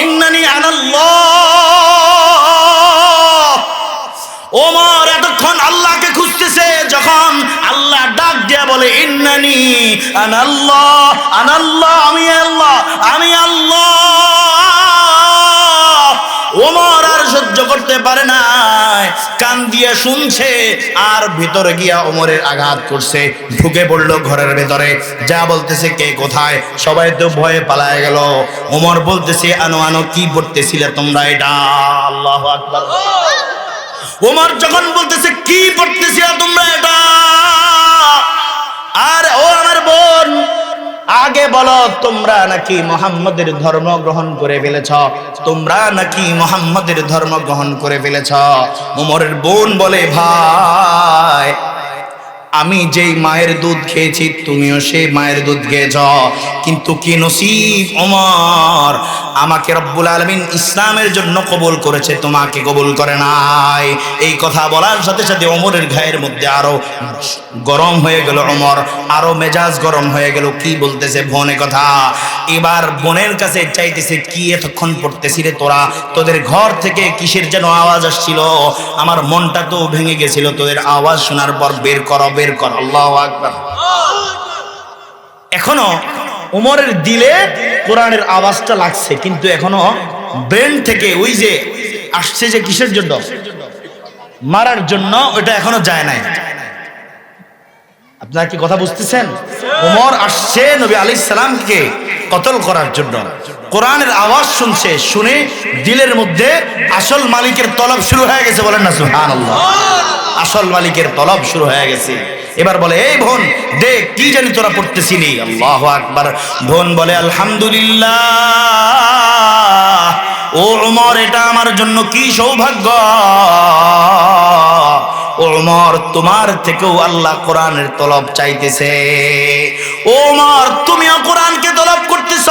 ইন্নানি আনাল্লাহ ওমর এতক্ষণ আল্লাহকে খুঁজতেছে যখন আল্লাহ ডাক দিয়া বলে ইন্নানি আনাল্লাহ আমি আল্লাহ ওমর আর সহ্য করতে পারে না কান দিয়ে শুনছে আর ভিতরে গিয়া ওমরের আঘাত করছে ঢুকে পড়লো ঘরের ভেতরে যা বলতেছে কে কোথায় সবাই তো ভয়ে পালায় গেল ওমর বলতেছে আনো কি পড়তেছিলে তোমরা এটা আল্লাহু আকবার ওমর যখন বলতেছে কি পড়তেছিলে তোমরা এটা আর ও আমার বোন আগে বলো তোমরা নাকি মুহাম্মাদের ধর্ম গ্রহণ করে ফেলেছ ওমরের বোন বলে ভাই আমি যেই মায়ের দুধ খেয়েছি তুমিও সেই মায়ের দুধ খেয়েছ কিন্তু কি নসিব ওমর আমাকে রব্বুল আলামিন ইসলামের জন্য কবুল করেছে তোমাকে কবুল করে নাই এই কথা বলার সাথে সাথে ওমরের গায়ের মধ্যে আরো গরম হয়ে গেল ওমর আরো মেজাজ গরম হয়ে গেল কি বলতেছে বোনের কথা এবার বোনের কাছে চাইতেছে কি এতক্ষণ পড়তেছিস রে তোরা তোদের ঘর থেকে কিসের যেন আওয়াজ আসছিল আমার মনটা তো ভেঙে গেছিল তোদের আওয়াজ শোনার পর বের কর আল্লাহু আকবার এখনো ওমরের দিলে কোরআনের আওয়াজটা লাগছে কিন্তু এখনো ব্রেন থেকে ওই যে আসছে যে কিসের জন্য মারার জন্য ওটা এখনো যায় নাই। আপনারা কি কথা বুঝতেছেন? ওমর আসছে নবী আলাইহিস সালামকে কতল করার জন্য। কোরআনের আওয়াজ শুনছে, শুনে দিলের মধ্যে আসল মালিকের তলব শুরু হয়ে গেছে। বলেন না সুবহানাল্লাহ। আসল মালিকের তলব শুরু হয়ে গেছে। এবার বলে, এই বোন দেখ কি জানি তোরা পড়তেছিলি। আল্লাহু আকবার। বোন বলে, আলহামদুলিল্লাহ। ও ওমর, এটা আমার জন্য কি সৌভাগ্য। ওমর, তোমার থেকেও আল্লাহ কোরআনের তলব চাইতেছে। ওমর, তুমিও কোরআনকে তলব করতেছ।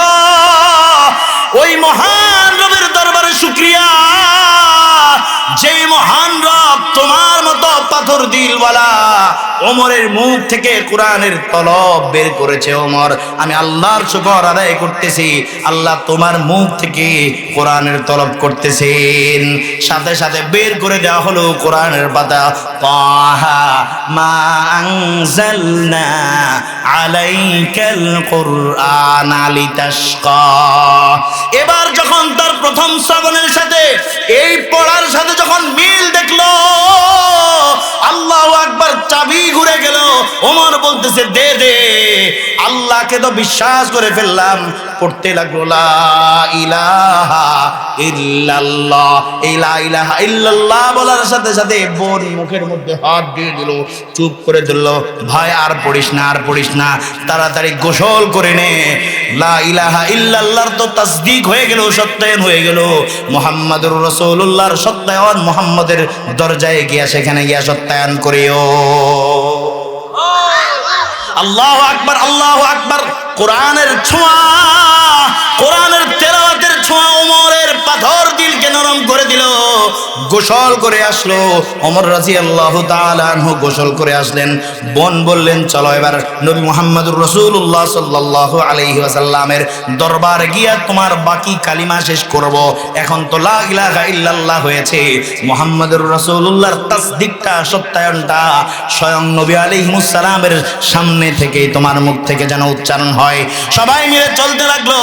ওই মহান রবের দরবারে শুকরিয়া, যেই মহান রব তোমার মতো পাথর দিলওয়ালা ওমরের মুখ থেকে কোরআনের তলব বের করেছে। ওমর, আমি আল্লাহর শুকর আদায় করতেছি, আল্লাহ তোমার মুখ থেকে কোরআনের তলব করতেছেন। সাথে সাথে বের করে দেওয়া হলো কোরআনের পাতা। তাহা মা আনজালনা আলাইকাল কুরআনা লিতাশকা। এবার যখন তার প্রথম শ্রবণের সাথে এই পড়ার সাথে যখন মিল দেখলো, আল্লাহু আকবার, চাবি ঘুরে গেল। ওমর বলতেছে, দে দে। আল্লাহকে তো বিশ্বাস করে ফেললাম। পড়তে লাগলো, লা ইলাহা ইল্লাল্লাহ। এই লা ইলাহা ইল্লাল্লাহ বলার সাথে সাথে বোন মুখের মধ্যে হাত দিয়ে দিল, চুপ করে দিল। ভাই আর পড়িস না, আর পড়িস না, তাড়াতাড়ি গোসল করে নে। লা ইলাহা ইল্লাল্লাহর তো তাসদিক হয়ে গেল, সত্যায়ন হয়ে গেল। মুহাম্মাদুর রাসূলুল্লাহর সত্যায়ন, মুহাম্মাদের দরজায় গিয়া সেখানে গিয়া সত্যায়ন করিও। আল্লাহু আকবার, আল্লাহু আকবার। কোরআনের ছোঁয়া, কোরআনের তেলাওয়াতের ছোঁয়া ওমরের পাথর দিলকে নরম করে দিল। গোসল করে আসলো ওমর রাদিয়াল্লাহু তাআলা আনহু, গোসল করে আসলেন। বোন বললেন, চলো এবার নবী মুহাম্মদুর রাসূলুল্লাহ সাল্লাল্লাহু আলাইহি ওয়াসাল্লামের দরবারে গিয়া তোমার বাকি কালিমা শেষ করব। এখন তো লা ইলাহা ইল্লাল্লাহ হয়েছে, মুহাম্মদুর রাসূলুল্লাহর তাসদিকটা, সত্যায়নটা স্বয়ং নবী আলাইহিস সালামের সামনে থেকেই তোমার মুখ থেকে যেন উচ্চারণ হয়। সবাই মিলে চলতে লাগলো,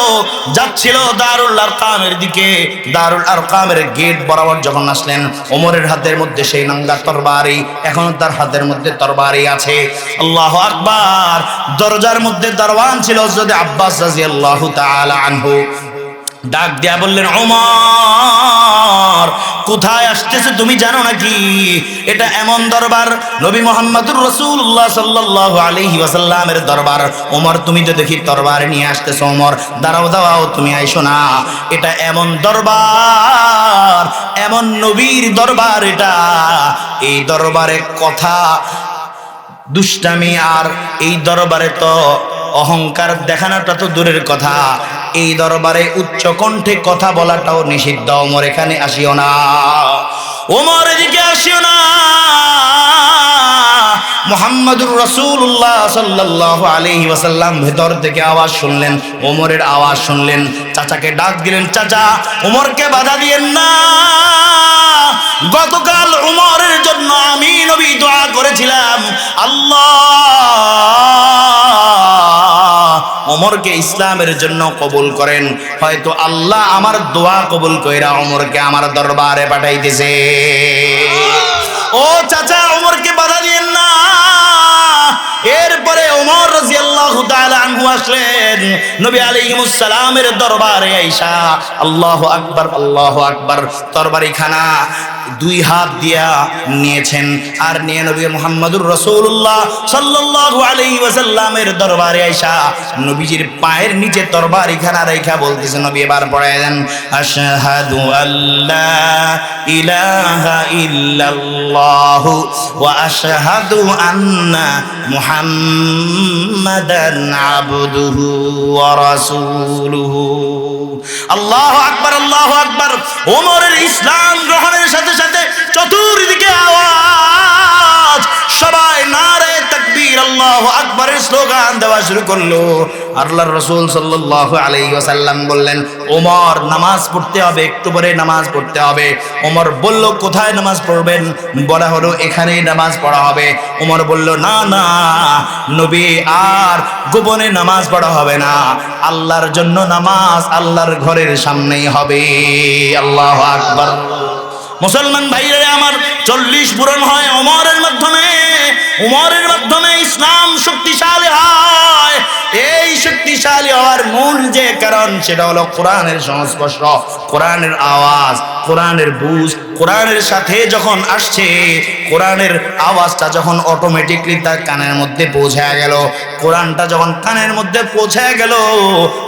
যাচ্ছিল দারুল আরকামের দিকে। দারুল আরকামের গেট বরাবর যখন আসলেন, ওমরের হাতের মধ্যে সেই নাঙ্গা তরবারি, এখনো তার হাতের মধ্যে তরবারি আছে। আল্লাহু আকবার। দরজার মধ্যে দারওয়ান ছিল হযরত আব্বাস রাদিয়াল্লাহু তাআলা আনহু। ডাক দিয়া বললেন, ওমর, কোথায় আসতেছে তুমি জানো নাকি? এটা এমন দরবার, নবী মুহাম্মদুর রাসূলুল্লাহ সাল্লাল্লাহু আলাইহি ওয়াসাল্লামের দরবার। ওমর, তুমি তো দেখি তরবার নিয়ে আসতেছো। ওমর, দাঁড়াও দাঁড়াও, তুমি আইসো না। এটা এমন দরবার, এমন নবীর দরবার এটা। এই দরবারে কথা, দুষ্টামি, আর এই দরবারে তো অহংকার দেখানোটা তো দূরের কথা, এই দরবারে উচ্চ কণ্ঠে কথা বলাটাও নিষিদ্ধ। ওমর, এখানে আসিও না। ওমর, এদিকে আসিও না। মুহাম্মদুর রাসূলুল্লাহ সাল্লাল্লাহু আলাইহি ওয়াসাল্লাম ভেতর থেকে আওয়াজ শুনলেন, ওমরের আওয়াজ শুনলেন। চাচাকে ডাক দিলেন, চাচা, ওমরকে বাধা দিয়েন না। গতকাল ওমরের জন্য আমি নবী দোয়া করেছিলাম, আল্লাহ ওমরকে ইসলামের জন্য কবুল করেন। হয়তো আল্লাহ আমার দোয়া কবুল কইরা ওমরকে আমার দরবারে পাঠাইতেছে। ও চাচা, ওমরকে বাধা দিয়েন না। এরপরে ওমর রাদিয়াল্লাহু তাআলা আনহু আসলেন নবী আলাইহিস সালামের দরবারে আয়েশা। আল্লাহু আকবার, আল্লাহু আকবার। তরবারি খানা দুই হাত দিয়া নিয়েছেন, আর নিয়ে নবী মুহাম্মদুর রাসূলুল্লাহ সাল্লাল্লাহু আলাইহি ওয়াসাল্লামের দরবারে আয়েশা নবীজির পায়ের নিচে তরবারি খানা রাইখা বলতেছেন, নবী এবার পড়ায় দেন, আশহাদু আল্লা ইলাহা ইল্লাল্লাহু ওয়া আশহাদু আন্না মুহাম্মাদান আবদুহু ওয়া রাসূলুহু। আল্লাহু আকবার, আল্লাহু আকবার। ওমরের ইসলাম গ্রহণের সাথে সাথে চতুর্দিকে আওয়াজ, সবাই নারে তাকবীর, আল্লাহু আকবারের স্লোগান দেওয়া শুরু করলো। আল্লাহর রাসূল সাল্লাল্লাহু আলাইহি ওয়াসাল্লাম বললেন, ওমর, নামাজ পড়তে হবে, একটু পরে নামাজ পড়তে হবে। ওমর বলল, কোথায় নামাজ পড়বেন? বলা হলো, এখানেই নামাজ পড়া হবে। ওমর বলল, না না নবী, আর গোপনে নামাজ পড়া হবে না, আল্লাহর জন্য নামাজ আল্লাহর ঘরের সামনেই হবে। আল্লাহু আকবার, মুসলমান ভাইরা আমার 40 পূরণ হয় ওমরের মাধ্যমে। উমরের মাধ্যমে ইসলাম শক্তিশালী হয়। এই শক্তিশালী হওয়ার মূল যে কারণ সেটা হলো কোরআনের সংস্পর্শ, কোরআনের আওয়াজ, কোরআনের বুঝ। কোরআনের সাথে যখন আসছে, কোরআনের আওয়াজটা যখন অটোমেটিকলি তার কানের মধ্যে পৌঁছে গেল, কোরআনটা যখন কানের মধ্যে পৌঁছে গেল,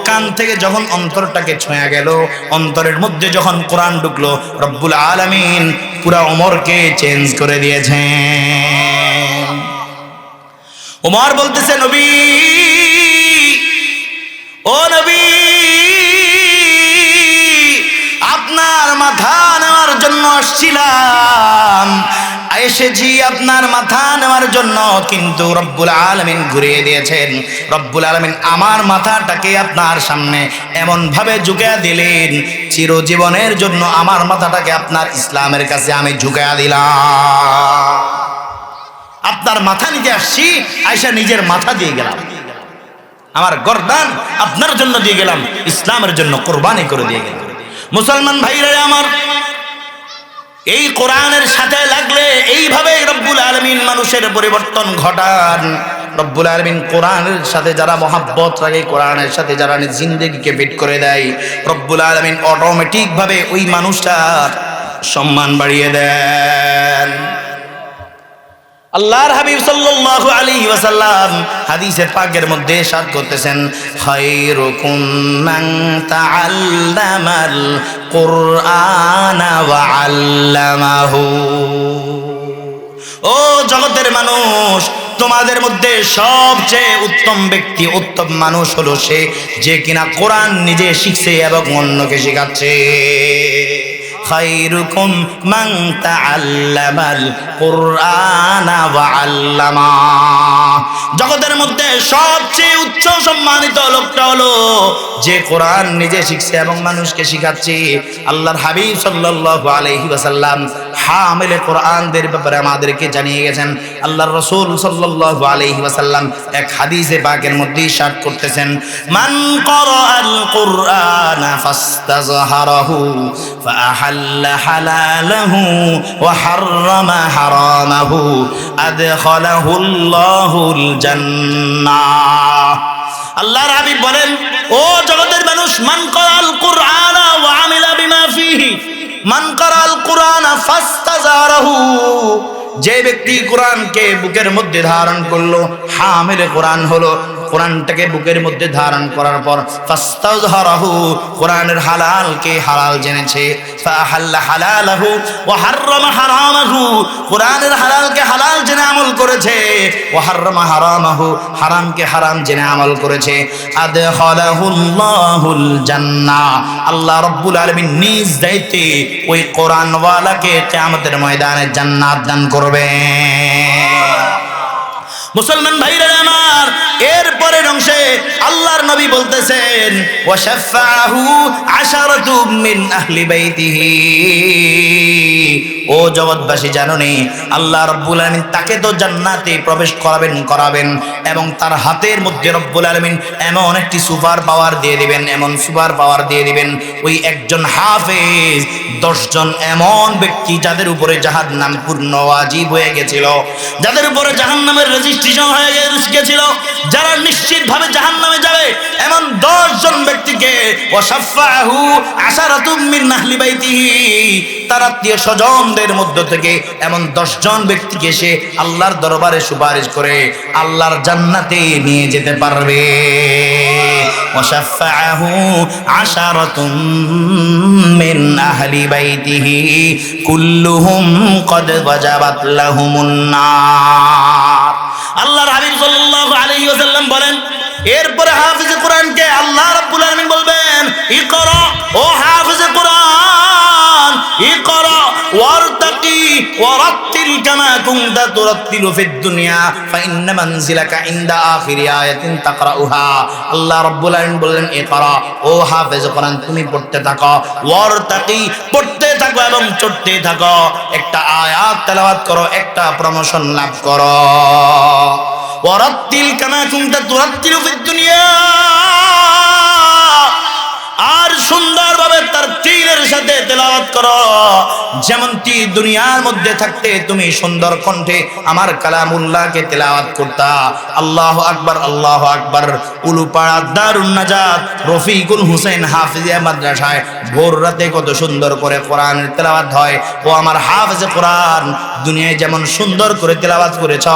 কান থেকে যখন অন্তরটাকে ছুঁয়ে গেল, অন্তরের মধ্যে যখন কোরআন ঢুকলো, রব্বুল আলামিন পুরা ওমরকে চেঞ্জ করে দিয়েছেন। ওমর বলতেছে, নবী, ও নবী, আপনার মাথা নেওয়ার জন্য আসছিলাম, এসেছি আপনার মাথা নেওয়ার জন্য, কিন্তু রব্বুল আলামিন ঘুরিয়ে দিয়েছেন। রব্বুল আলামিন আমার মাথাটাকে আপনার সামনে এমন ভাবে ঝুঁকিয়ে দিলেন, চিরজীবনের জন্য আমার মাথাটাকে আপনার ইসলামের কাছে আমি ঝুঁকিয়ে দিলাম। আপনার মাথা নিতে আসছি, আয়সা নিজের মাথা দিয়ে গেলাম, আমার গর্দান আপনার জন্য দিয়ে গেলাম, ইসলামের জন্য কোরবানি করে দিয়ে গেলাম। মুসলমান ভাইরা আমার, এই কোরআনের সাথে লাগলে এইভাবে রব্বুল আলামিন মানুষের পরিবর্তন ঘটান। রব্বুল আলামিন কোরআনের সাথে যারা মহাব্বত রাখে, কোরআনের সাথে যারা জিন্দেগিকে ফিট করে দেয়, রব্বুল আলামিন অটোমেটিক ভাবে ওই মানুষটার সম্মান বাড়িয়ে দেন। আল্লাহর হাবিব সাল্লাল্লাহু আলাইহি ওয়াসাল্লাম হাদিসের পাকের মধ্যে ইরশাদ করতেছেন, খায়রুকুম মান তাআল্লামাল কুরআনা ওয়া আল্লামাহু। ও জগতের মানুষ, তোমাদের মধ্যে সবচেয়ে উত্তম ব্যক্তি, উত্তম মানুষ হলো সে যে কিনা কোরআন নিজে শিখছে এবং অন্যকে শেখাচ্ছে। খায়রুকুম মান তাআল্লামাল কুরআনা ওয়া আল্লামা। জগতের মধ্যে সবচেয়ে উচ্চ সম্মানিত লোকটা হলো যে কোরআন নিজে শিখছে এবং মানুষকে শিখাচ্ছে। আল্লাহর হাবিব সাল্লাল্লাহু আলাইহি ওয়াসাল্লাম হামিলে কোরআনদের ব্যাপারে আমাদেরকে জানিয়ে গেছেন। আল্লাহর রাসূল সাল্লাল্লাহু আলাইহি ওয়াসাল্লাম এক হাদিসে পাকের মধ্যে ইরশাদ করতেছেন, মান ক্বারাআল কুরআনা ফাস্তাযহারাহু ফাআহাল্লা হালালাহু ওয়া হাররামা হারামাহু আদখালাহুল্লাহুল জান্নাহ। আল্লাহর হাবিব বলেন, ও জগতের মানুষ, মান ক্বারাআল কুরআনা ওয়া আমিলা বিমা ফীহি, মান ক্বারাআল কুরআনা ফাস্তাযহারাহু, যে ব্যক্তি কোরআনকে বুকের মধ্যে ধারণ করলো, হামিলে কোরআন হলো, কোরআনটাকে বুকের মধ্যে ধারণ করার পর ফাস্তাযহারাহু, কোরআনের হালালকে হালাল জেনেছে, ফাআহাল্লা হালালাহু ওয়া হাররামা হারামাহু, কোরআনের হালালকে হালাল জেনে আমল করেছে, ওয়া হাররামা হারামাহু, হারামকে হারাম জেনে আমল করেছে, আদখালাহুল্লাহুল জান্নাহ, আল্লাহ রাব্বুল আলামিন নিজ দায়িত্বে ওই কোরআনওয়ালাকে কিয়ামতের ময়দানে জান্নাত দান করবেন। মুসলমান ভাইরা আমার, এরপরের অংশে আল্লাহর নবী বলতেছেন, ওয়া শাফাআহু আশারাতুম মিন আহলি বাইতিহি। ও জগৎবাসী, জানো নি আল্লাহ রাব্বুল আলামিন তাকে তো জান্নাতে প্রবেশ করাবেন এবং তার হাতের মধ্যে রব্বুল আলামিন এমন একটি সুপার পাওয়ার দিয়ে দিবেন, এমন সুপার পাওয়ার দিয়ে দিবেন, ওই একজন হাফেজ 10 জন এমন ব্যক্তি যাদের উপরে জাহান্নাম পূর্ণ ওয়াজিব হয়ে গেছিল, যাদের উপরে জাহান্নামের রেজিস্ট্রেশন হয়ে গেছিল, যারা নিশ্চিতভাবে জাহান্নামে যাবে, এমন 10 জন ব্যক্তিকে ওয়া শাফাআহু আশারাতুম মিন আহলি বাইতিহি, তার আত্মীয় স্বজনদের মধ্য থেকে এমন 10 জন ব্যক্তিকে সে আল্লাহর দরবারে সুপারিশ করে আল্লাহর জান্নাতে নিয়ে যেতে পারবে। ওয়া শাফাআহু আশারাতুম মিন আহলি বাইতিহি কুল্লুহুম কদ ওয়াজাবাত লাহুমুন নার। আল্লাহর হাবিব সাল্লাল্লাহু আলাইহি ওয়াসাল্লাম বলেন, এরপরে হাফেজে কোরআনকে আল্লাহ রাব্বুল আলামিন বলবেন, ইকরা, ও হাফেজে কোরআন, ইকরা ওয়ারতাকি ওয়ারাত্তিল কামা কুনতা তুরাত্তিলু ফিদ দুনিয়া ফাইন্না মানজিলাকা ইনদা আখিরি আয়াতিন তাকরাউহা। আল্লাহ রাব্বুল আলামিন বললেন, ইকরা, ও হাফেজে কোরআন, তুমি পড়তে থাকো, ওয়ারতাকি, পড়তে থাকো এবং চড়তে থাকো, একটা আয়াত তেলাওয়াত করো, একটা প্রমোশন লাভ করো। ওয়ারাত্তিল কামা কুনতা তুরাত্তিলু ফিদ দুনিয়া, আর সুন্দরভাবে তারতিলের সাথে তেলাওয়াত করো, যেমনটি দুনিয়ার মধ্যে থাকতে তুমি সুন্দর কণ্ঠে আমার কালামুল্লাহকে তেলাওয়াত করতা। আল্লাহু আকবার, আল্লাহু আকবার। উলুপাড়া দারুন নাজাত রফিকুল হুসেন হাফিজিয়া মাদ্রাসায় ভোর রাতে কত সুন্দর করে কোরআনের তেলাওয়াত হয়। ও আমার হাফেজে কোরআন, দুনিয়ায় যেমন সুন্দর করে তেলাওয়াত করেছ,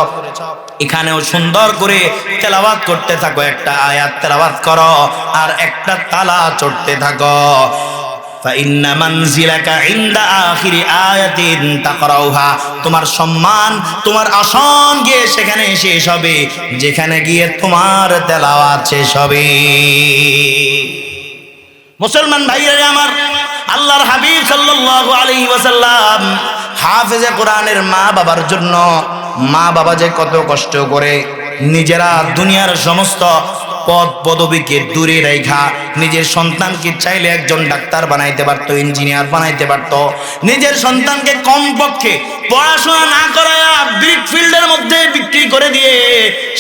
এখানেও সুন্দর করে তেলাওয়াত করতে থাকো। একটা আয়াত তেলাওয়াত করো আর একটা তালা চড়তে থাকো। ফাইন্না মানজিলাকা ইনদা আখিরি আয়াতিন তাকরাউহা, তোমার সম্মান, তোমার আসন গিয়ে সেখানে শেষ হবে যেখানে গিয়ে তোমার তেলাওয়াত শেষ হবে। মুসলমান ভাইরা আমার, আল্লাহর হাবিব সাল্লাল্লাহু আলাইহি ওয়াসাল্লাম হাফেজে কোরআনের মা বাবার জন্য, মা বাবা যে কত কষ্ট করে নিজেরা দুনিয়ার সমস্ত পদ পদবীকে দূরে রেখা নিজের সন্তানকে চাইলে একজন ডাক্তার বানাইতে পারতো, ইঞ্জিনিয়ার বানাইতে পারতো, নিজের সন্তানকে কমপক্ষে পড়াশোনা না করায়া ব্রিক ফিল্ডের মধ্যে বিক্রি করে দিয়ে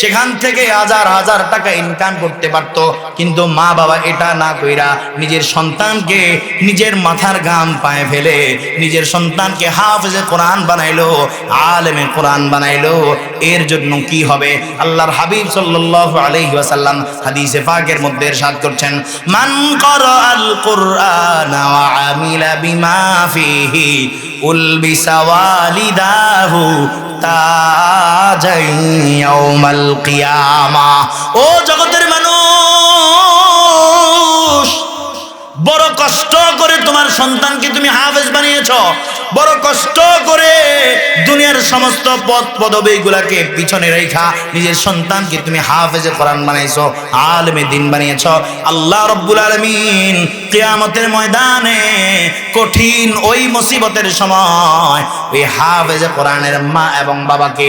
সেখান থেকে হাজার হাজার টাকা ইনকাম করতে পারতো। কিন্তু মা বাবা এটা না কইরা নিজের সন্তানকে নিজের মাথার ঘাম পায়ে ফেলে নিজের সন্তানকে হাফেজে কোরআন বানাইলো, আলেমে কোরআন বানাইলো। এর জন্য কি হবে? আল্লাহর হাবিব সাল্লাল্লাহু আলাইহি ওয়াসাল্লাম হাদিসে পাকের মধ্যে ইরশাদ করছেন, মান ক্বারাআল কুরআনা ওয়া আমিলা বিমা ফিহি উলবিসা ওয়ালিদাহু তাজাই ইয়াউমাল কিয়ামা। ও জগতের মানুষ, বড় কষ্ট করে তোমার সন্তানকে তুমি হাফেজ বানিয়েছো, বড় কষ্ট করে দুনিয়ার সমস্ত পদ পদবীগুলাকে পিছনে রেখা নিজের সন্তানকে তুমি হাফেজে কোরআন বানাইছো, আলেমে দ্বীন বানিয়েছো। আল্লাহ রাব্বুল আলামিন কিয়ামতের ময়দানে কঠিন ওই মুসিবতের সময় ওই হাফেজে কোরআনের মা এবং বাবাকে,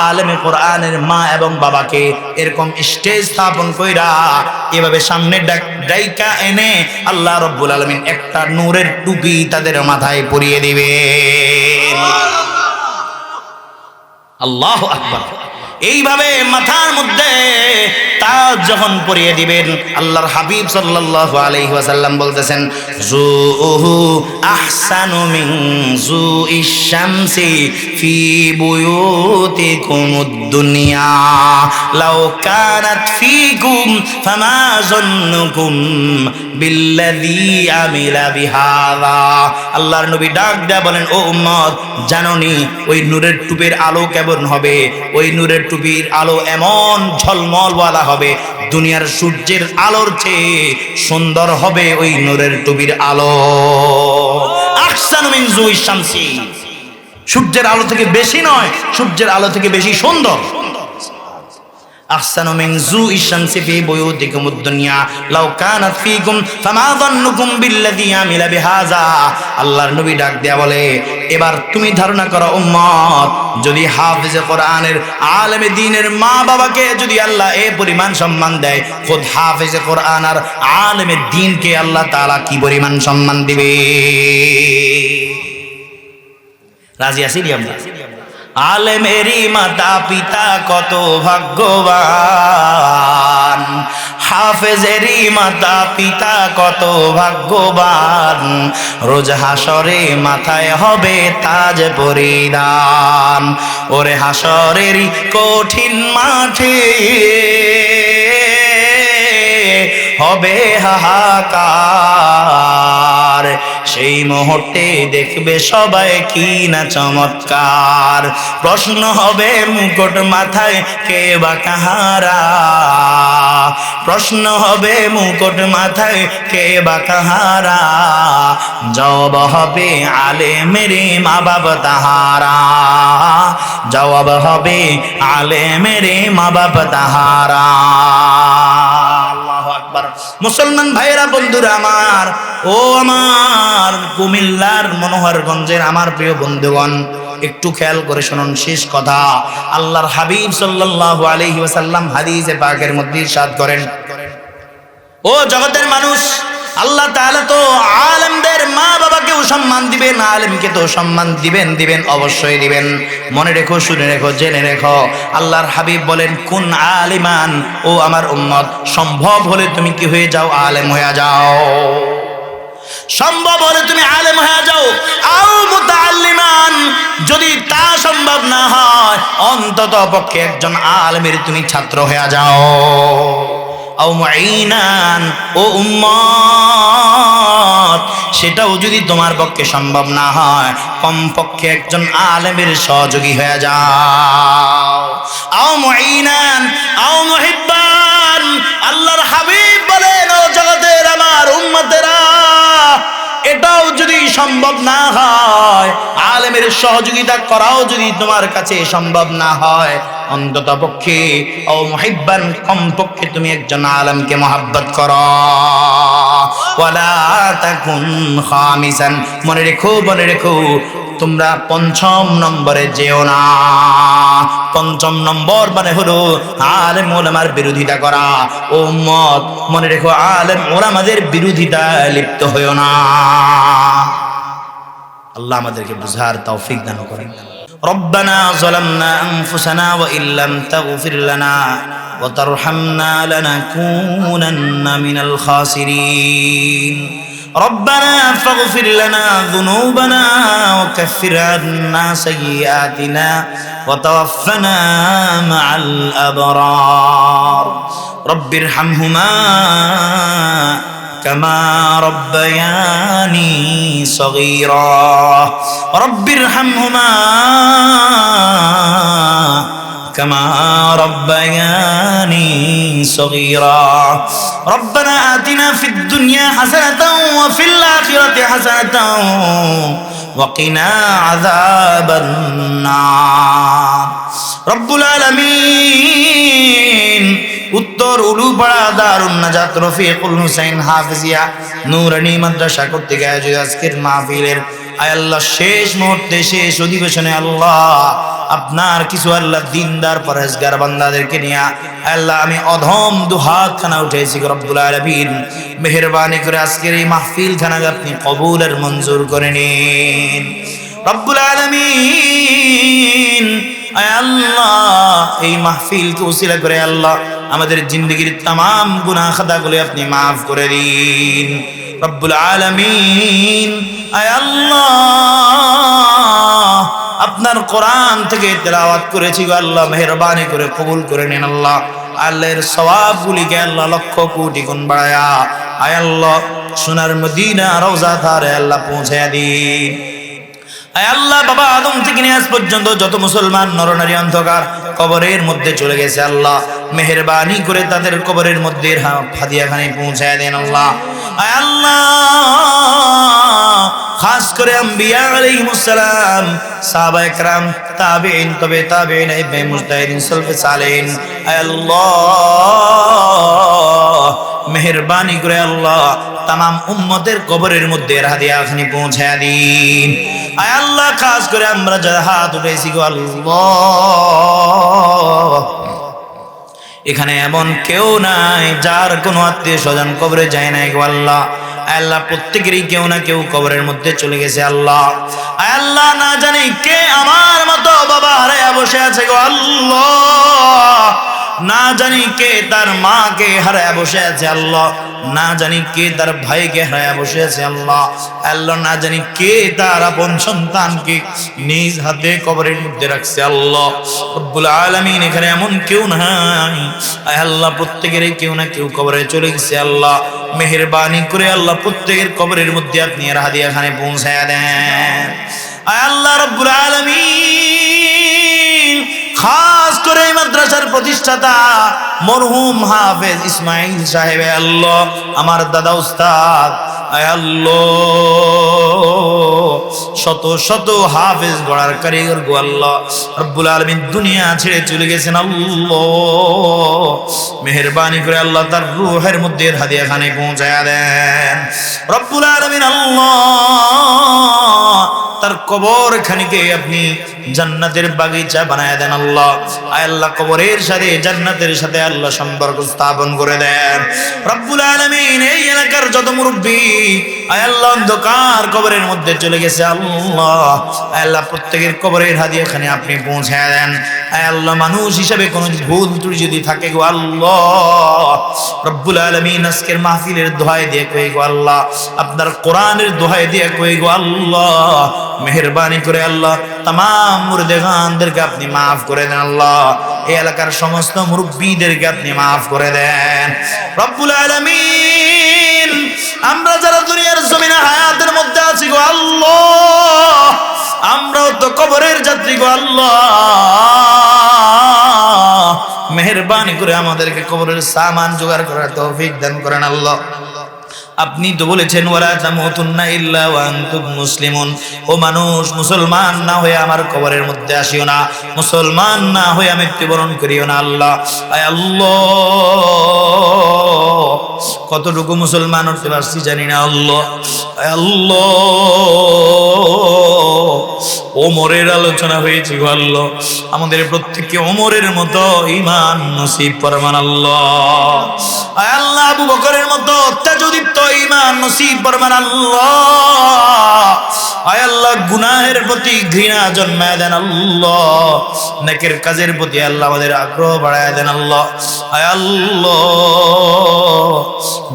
আলেমে কোরআনের মা এবং বাবাকে এরকম স্টেজ স্থাপন কইরা এভাবে সামনে ডাইকা এনে আল্লাহ রাব্বুল আলামিন একটা নূরের টুপি তাদের মাথায় পরিয়ে দিবে। আল্লাহু আকবার। এইভাবে মাথার মধ্যে তাজ যখন পরিয়ে দিবেন, আল্লাহর হাবিব সাল্লাল্লাহু আলাইহি ওয়াসাল্লাম বলতেছেন, জুহু আহসানু মিন জুইশ শামসি ফি বুয়ুতিকুমুদ দুনিয়া লাউ কানাত ফিকুম ফামা যন্নুকুম বিল্লাযী আমিলা বিহাযা। আল্লাহর নবী ডাক দেয়া বলেন, ও উম্মত, জানোনি ওই নূরের টুপির আলো কেমন হবে? ওই নূরের টুপির আলো এমন ঝলমলওয়ালা হবে, দুনিয়ার সূর্যের আলোর চেয়ে সুন্দর হবে ওই নূরের টুপির আলো। আহসানু মিন জুইশ শামসি, সূর্যের আলো থেকে বেশি নয়, সূর্যের আলো থেকে বেশি সুন্দর। আহসানু মিন জুইশ শামসি ফি বুয়ুতিকুমুদ দুনিয়া লাউ কানাত ফিকুম ফামা যান্নুকুম বিল্লাযী আমিলা বিহাযা। আল্লাহর নবী ডাক দেয়া বলে, এবার তুমি ধারণা করো উম্মত, যদি হাফেজে কোরআনের আলেমে দ্বীনের মা বাবাকে যদি আল্লাহ এই পরিমাণ সম্মান দেয়, খুদ হাফেজে কোরআন আর আলেমে দ্বীনকে আল্লাহ তাআলা কি পরিমাণ সম্মান দিবে। রাজি আছি আমরা? আলেমেরই মাতা পিতা কত ভাগ্যবান, হাফেজেরই মাতা পিতা কত ভাগ্যবান, রোজ হাসরে মাথায় হবে তাজ পরিধান। ওরে হাসরেরই কঠিন মাঠে হবে হাহাকার, সেই মুহূর্তে দেখবে সবাই কি না চমৎকার। প্রশ্ন হবে মুকুট মাথায় কে বা কাহারা, প্রশ্ন হবে মুকুট মাথায় কে বা কাহারা, জবাব হবে আলেমেরই মা বাবা তাহারা, জবাব হবে আলেমেরই মা বাবা তাহারা। মুসলমান ভাইরা, বন্ধুরা আমার, ও আমার কুমিল্লার মনোহরগঞ্জের আমার প্রিয় বন্ধুগণ, একটু খেয়াল করে শুনুন শেষ কথা। আল্লাহর হাবিব সাল্লাল্লাহু আলাইহি ওয়াসাল্লাম হাদিসে পাকের মধ্যে ইরশাদ করেন, ও জগতের মানুষ, আল্লাহ তাআলা তো আলেমদের মা বাবাকেও সম্মান দিবেন, আলেমকে তো সম্মান দিবেন অবশ্যই দিবেন। মনে রেখো, শুনে রেখো, জেনে রেখো, আল্লাহর হাবিব বলেন, কুন আলিমান, ও আমার উম্মত, সম্ভব হলে তুমি কি হয়ে যাও? আলেম হয়ে যাও। সম্ভব হলে তুমি আলেম হয়ে যাও। আও যদি তা সম্ভব না হয় অন্তত পক্ষে একজন আলেমের তুমি ছাত্র হয়ে যাও। আও মুঈনান, ও উম্মত, সেটাও যদি তোমার পক্ষে সম্ভব না হয় কমপক্ষে একজন আলেমের সহযোগী হয়ে যাও। আও মুঈনান আও মুহিব্বান, আল্লাহর হাবিব বলেন, ও জগতের আমার উম্মতেরা, এটাও যদি সম্ভব না হয়, আলেমের সহযোগিতা করাও যদি তোমার কাছে সম্ভব না হয়, অন্তত পক্ষে ও মুহিব্বান, কমপক্ষে তুমি একজন আলেমকে মহব্বত করো। ওয়ালা তাকুন খামিসান, মনে রেখো তোমরা পঞ্চম নম্বরে যেও না। পঞ্চম নম্বর মানে হলো আলেম ওলামার বিরোধিতা করা। ও উম্মত, মনে রেখো আলেম ওলামাদের বিরোধিতায় লিপ্ত হইও না। আল্লাহ আমাদেরকে বুঝার তৌফিক দান করেন। রব্বানা যালামনা আনফুসানা ওয়া ইল্লাম তাগফির লানা ওয়া তারহামনা লানাকুনান্না মিনাল খাসিরিন। ربنا فاغفر لنا ذنوبنا وكفر عنا سيئاتنا وتوفنا مع الأبرار رب ارحمهما كما ربياني صغيرا رب ارحمهما كما ربياني صغيرا ربنا آتنا في الدنيا حسنة وفي الآخرة حسنة وقنا عذاب النار رب العالمين উত্তর উলুপাড়া দারুন নাজাত রফিকুল হুসাইন হাফিজিয়া নূরানী মাদ্রাসা কর্তৃক আয়োজিত আজকের মাহফিলের আয় আল্লাহ শেষ মুহূর্তে শেষ অধিবেশনে আল্লাহ আপনার কিছু আল্লাহ দিনদার পরহেজগার বান্দাদেরকে নিয়ে আল্লাহ আমি অধম দুহাত খানা উঠেছি রব্বুল আলামিন মেহেরবানি করে আজকের এই মাহফিল খানা আপনি কবুল আর মঞ্জুর করে নিন রব্বুল আলামিন। আয় আল্লাহ এই মাহফিলকে উসিলা করে আল্লাহ আমাদের জিন্দগির तमाम গুনাহ খাতাগুলো আপনি maaf করে দিন রব্বুল আলামিন। আয় আল্লাহ আপনার কোরআন থেকে তেলাওয়াত করেছি গো আল্লাহ মেহেরবানি করে কবুল করে নিন আল্লাহ। আল্লাহর সওয়াবগুলিকে আল্লাহ লক্ষ কোটি গুণ বাড়ায়া আয় আল্লাহ সোনার মদিনা রওজা ধারে আল্লাহ পৌঁছায়া দিন। আয় আল্লাহ বাবা আদম থেকে নিয়ে আজ পর্যন্ত যত মুসলমান নরনারী অন্ধকার কবরের মধ্যে চলে গেছে আল্লাহ মেহেরবানি করে তাদের কবরের মধ্যে হাদিয়াখানে পৌঁছায় দেন আল্লাহ। আয় আল্লাহ খাস করে আম্বিয়া আলাইহিমুস সালাম সাহাবায়ে কেরাম তাবেঈন তবে তাবেঈন ইবনে মুজতাহিদিন সালফে সালেহিন আয় আল্লাহ মেহেরবানি করে আল্লাহ तमाम উম্মতের কবরের মধ্যে হাদিয়াখানি পৌঁছায় দিন। আয় আল্লাহ খাস করে আমরা যারা হাত উঠেছি গো আল্লাহ এখানে এমন কেউ নাই যার কোনো আত্মীয় স্বজন কবরে যায় নাই গো আল্লাহ। আল্লাহ প্রত্যেকেরই কেউ না কেউ কবরের মধ্যে চলে গেছে আল্লাহ। আল্লাহ না জানি কে আমার মতো বাবা হারায়া বসে আছে গো আল্লাহ, না জানি কে তার মাকে হারায়া বসে আছে আল্লাহ, না জানি কে তার ভাইকে হারায়া বসে আছে আল্লাহ। আল্লাহ না জানি কে তার আপন সন্তানকে নিজ হাতে কবরের মধ্যে রাখছে আল্লাহ রব্বুল আলামিন। এখানে এমন কেউ নাই আল্লাহ প্রত্যেকের কেউ না কেউ কবরে চলে গেছে আল্লাহ মেহেরবানি করে আল্লাহ প্রত্যেকের কবরের মধ্যে আপনি হাদিয়াখানে পৌঁছায়া দেন। আল্লাহ রব্বুল আলামিন খাস করে মাদ্রাসার প্রতিষ্ঠাতা মরহুম হাফেজ ইসমাইল সাহেব আল্লাহ আমার দাদা উস্তাদ আয় আল্লাহ শত শত হাফেজ গড়ার কারিগর গো আল্লাহ রব্বুল আলামিন দুনিয়া ছেড়ে চলে গেছেন আল্লাহ মেহেরবানি করে আল্লাহ তার রূহের মধ্যে হাদিয়াখানে পৌঁছায়া দেন রব্বুল আলামিন। আল্লাহ তার কবর খানিকে আপনি জান্নাতের বাগিচা বানায় দেন আল্লাহ। আয় আল্লাহ কবরের সাথে জান্নাতের সাথে আল্লাহ সম্পর্ক স্থাপন করে দেন রব্বুল আলামিন। এই এলাকার যত মুরব্বী আয় আল্লাহ অন্ধকার কবরের মধ্যে চলে গেছে আল্লাহ, আয় আল্লাহ প্রত্যেকের কবরের হাদিয়াখানে আপনি পৌঁছায় দেন। আয় আল্লাহ মানুষ হিসাবে কোনো ভুল ত্রুটি যদি থাকে গো আল্লাহ রব্বুল আলামিন আজকের মাহফিলের দোহাই দিয়ে কই গো আল্লাহ, আপনার কোরআনের দোহাই দিয়ে কই গো আল্লাহ মেহেরবানি করে আল্লাহ তামাম মুর্দেগানদেরকে আপনি মাফ করে দেন আল্লাহ। এই এলাকার সমস্ত মুরব্বীদেরকে আপনি মাফ করে দেন রব্বুল আলামিন। আমরা যারা দুনিয়ার জমিনে হায়াতের মধ্যে আছি গো আল্লাহ, আমরাও তো কবরের যাত্রী গো আল্লাহ, মেহেরবানি করে আমাদেরকে কবরের সামান জোগাড় করার তৌফিক দান করেন আল্লাহ। আপনি তো বলেছেন ওয়ালা তামুতুন্না ইল্লা ওয়া আনতুম মুসলিমুন, ও মানুষ মুসলমান না হয়ে আমার কবরের মধ্যে আসিও না, মুসলমান না হয়ে মৃত্যুবরণ করিও না আল্লাহ। আয় আল্লাহ, কতটুকু মুসলমান হতে পারছি জানি না আল্লাহ। আয় আল্লাহ, ওমরের আলোচনা হয়েছে গো আল্লাহ, আমাদের প্রত্যেককে ওমরের মতো ঈমান নসিব ফরমান আল্লাহ। আয় আল্লাহ, আবু বকরের মতো তেজদীপ্ত ঈমান নসিব ফরমান আল্লাহ। আয় আল্লাহ, গুনাহের প্রতি ঘৃণা জন্মায় দেন আল্লাহ, নেকের কাজের প্রতি আল্লাহ আমাদের আগ্রহ বাড়ায় দেন আল্লাহ। আয় আল্লাহ,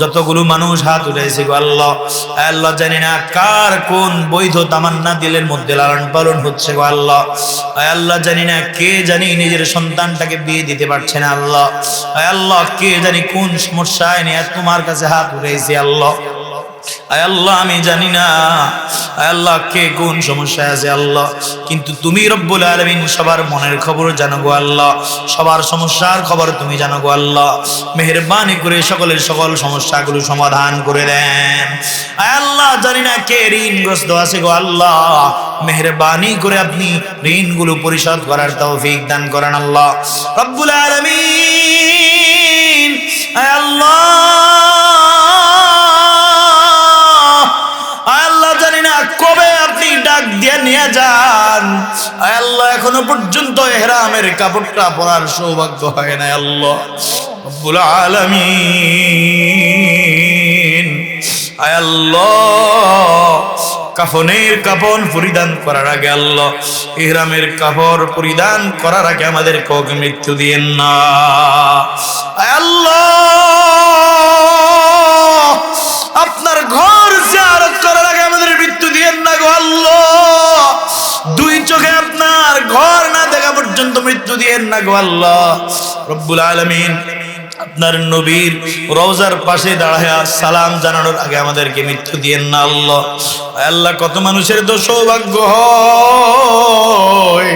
যতগুলো মানুষ হাত উঠাইছে গো আল্লাহ, আয় আল্লাহ, জানি না কার কোন বৈধ তামান্না দিলের মধ্যে লালন পালন হচ্ছে গো আল্লাহ। আয় আল্লাহ, জানি না কে জানি নিজের সন্তানটাকে বিয়ে দিতে পারছে না আল্লাহ। আয় আল্লাহ, কে জানি কোন সমস্যায় নিয়ে তোমার কাছে হাত উঠাইছে আল্লাহ। আয় আল্লাহ, আমি জানি না আয় আল্লাহ কে কোন সমস্যায় আছে আল্লাহ, কিন্তু তুমি রব্বুল আলামিন সবার মনের খবর জানো গো আল্লাহ, সবার সমস্যার খবর তুমি জানো গো আল্লাহ। মেহেরবানি করে সকলের সকল সমস্যাগুলো সমাধান করে দেন। আয় আল্লাহ, জানি না কে ঋণগ্রস্ত আছে গো আল্লাহ, মেহেরবানি করে আপনি ঋণগুলো পরিশোধ করার তৌফিক দান করেন আল্লাহ রব্বুল আলামিন। আয় আল্লাহ, কবে আপনি ডাক দিয়ে নিয়ে যান আয় আল্লাহ, এখনো পর্যন্ত ইহরামের কাপড়টা পরার সৌভাগ্য হয় না আল্লাহ রব্বুল আলামিন। আয় আল্লাহ, কাফনের কাফন পরিধান করার আগে আল্লাহ, ইহরামের কাপড় পরিধান করার আগে আমাদের কাউকে মৃত্যু দিয়েন না। আয় আল্লাহ, আপনার ঘর জিয়ারত করার আগে আমাদের মৃত্যু দিয়েন না গো আল্লাহ। দুই চোখে আপনার ঘর না দেখা পর্যন্ত মৃত্যু দিয়েন না গো আল্লাহ রব্বুল আলামিন। আপনার নবীর রওজার পাশে দাঁড়ায়া সালাম জানানোর আগে আমাদেরকে মৃত্যু দিয়েন না আল্লাহ। আল্লাহ, কত মানুষের তো সৌভাগ্য হয়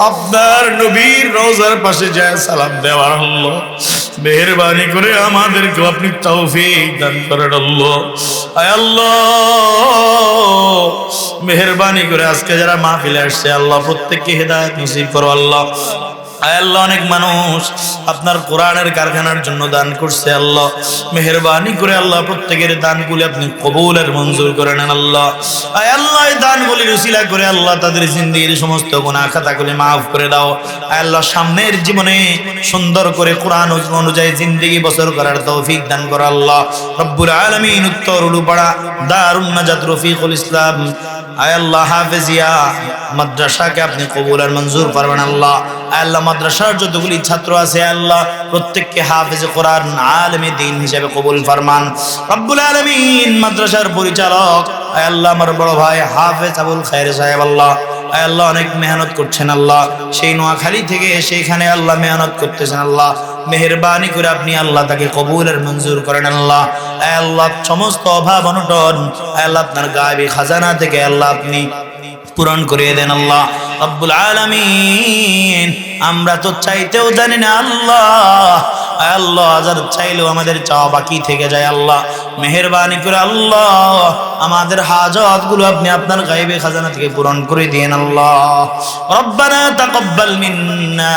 আপনার নবীর রওজার পাশে যায় সালাম দেওয়ার আল্লাহ, মেহেরবানি করে আমাদেরকে আপনি তৌফিক দান করেন আল্লাহ। আয় আল্লাহ, মেহেরবানি করে আজকে যারা মাহফিলে আসছে আল্লাহ, প্রত্যেককে হেদায়েত নসিব করো আল্লাহ। আয় আল্লাহ, অনেক মানুষ আপনার কোরআনের কারখানার জন্য দান করছে আল্লাহ, মেহেরবানি করে আল্লাহ প্রত্যেকের দানগুলি আপনি কবুল আর মঞ্জুর করে নেন আল্লাহ। আয় আল্লাহ, এই দানগুলির উসিলা করে আল্লাহ তাদের জিন্দেগীর সমস্ত গুনাহ খাতাগুলি মাফ করে দাও। আয় আল্লাহ, সামনের জীবনে সুন্দর করে কোরআন অনুযায়ী জিন্দেগি বসর করার তৌফিক দান করো আল্লাহ রব্বুল আলামিন। উত্তর উলুপাড়া দারুন নাজাত রফিকুল ইসলাম আয় আল্লাহ হাফেজিয়া মাদ্রাসাকে আপনি কবুল আর মঞ্জুর করবেন আল্লাহ। আয় আল্লাহ, মাদ্রাসার যতগুলি ছাত্র আছে আল্লাহ, প্রত্যেককে হাফেজে কোরআন আলেমে দ্বীন হিসেবে কবুল ফরমান রব্বুল আলামিন। মাদ্রাসার পরিচালক আয় আল্লাহ আমার বড় ভাই হাফেজ আবুল খায়ের সাহেব আল্লাহ, আয় আল্লাহ অনেক মেহনত করছেন আল্লাহ, সেই নোয়াখালী থেকে সেইখানে আল্লাহ মেহনত করতেছেন আল্লাহ, মেহেরবানি করে আপনি আল্লাহ তাকে কবুল আর মঞ্জুর করেন আল্লাহ। আয় আল্লাহ, সমস্ত অভাব অনটন আয় আল্লাহ আপনার গায়েবী খাজানা থেকে আল্লাহ আপনি পূরণ করিয়ে দেন আল্লাহ রব্বুল আলামিন। আমরা তো চাইতেও জানি না আল্লাহ, আল্লাহ হাজার চাইলেও আমাদের চাওয়া বাকি থেকে যায় আল্লাহ, মেহেরবানি করে আল্লাহ আমাদের হাজত গুলো আপনি আপনার গায়েবী খাজানা থেকে পূরণ করে দিয়েন আল্লাহ। রব্বানা তাকাব্বাল মিন্না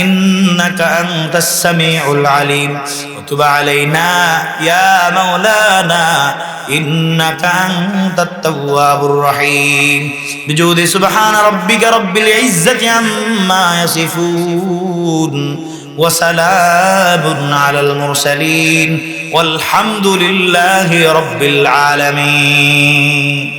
ইন্নাকা আনতাস সামিউল আলিম ওয়া তুব আলাইনা ইয়া মাওলানা ইন্নাকা আনতাত তাওয়াবুর রহিম। বিজুদি সুবহানা রাব্বিকা রাব্বিল ইজ্জাতি আম্মা ইয়াসিফুন ওয়া সালামুন আলাল মুরসালিন ওয়ালহামদুলিল্লাহি রাব্বিল আলামিন।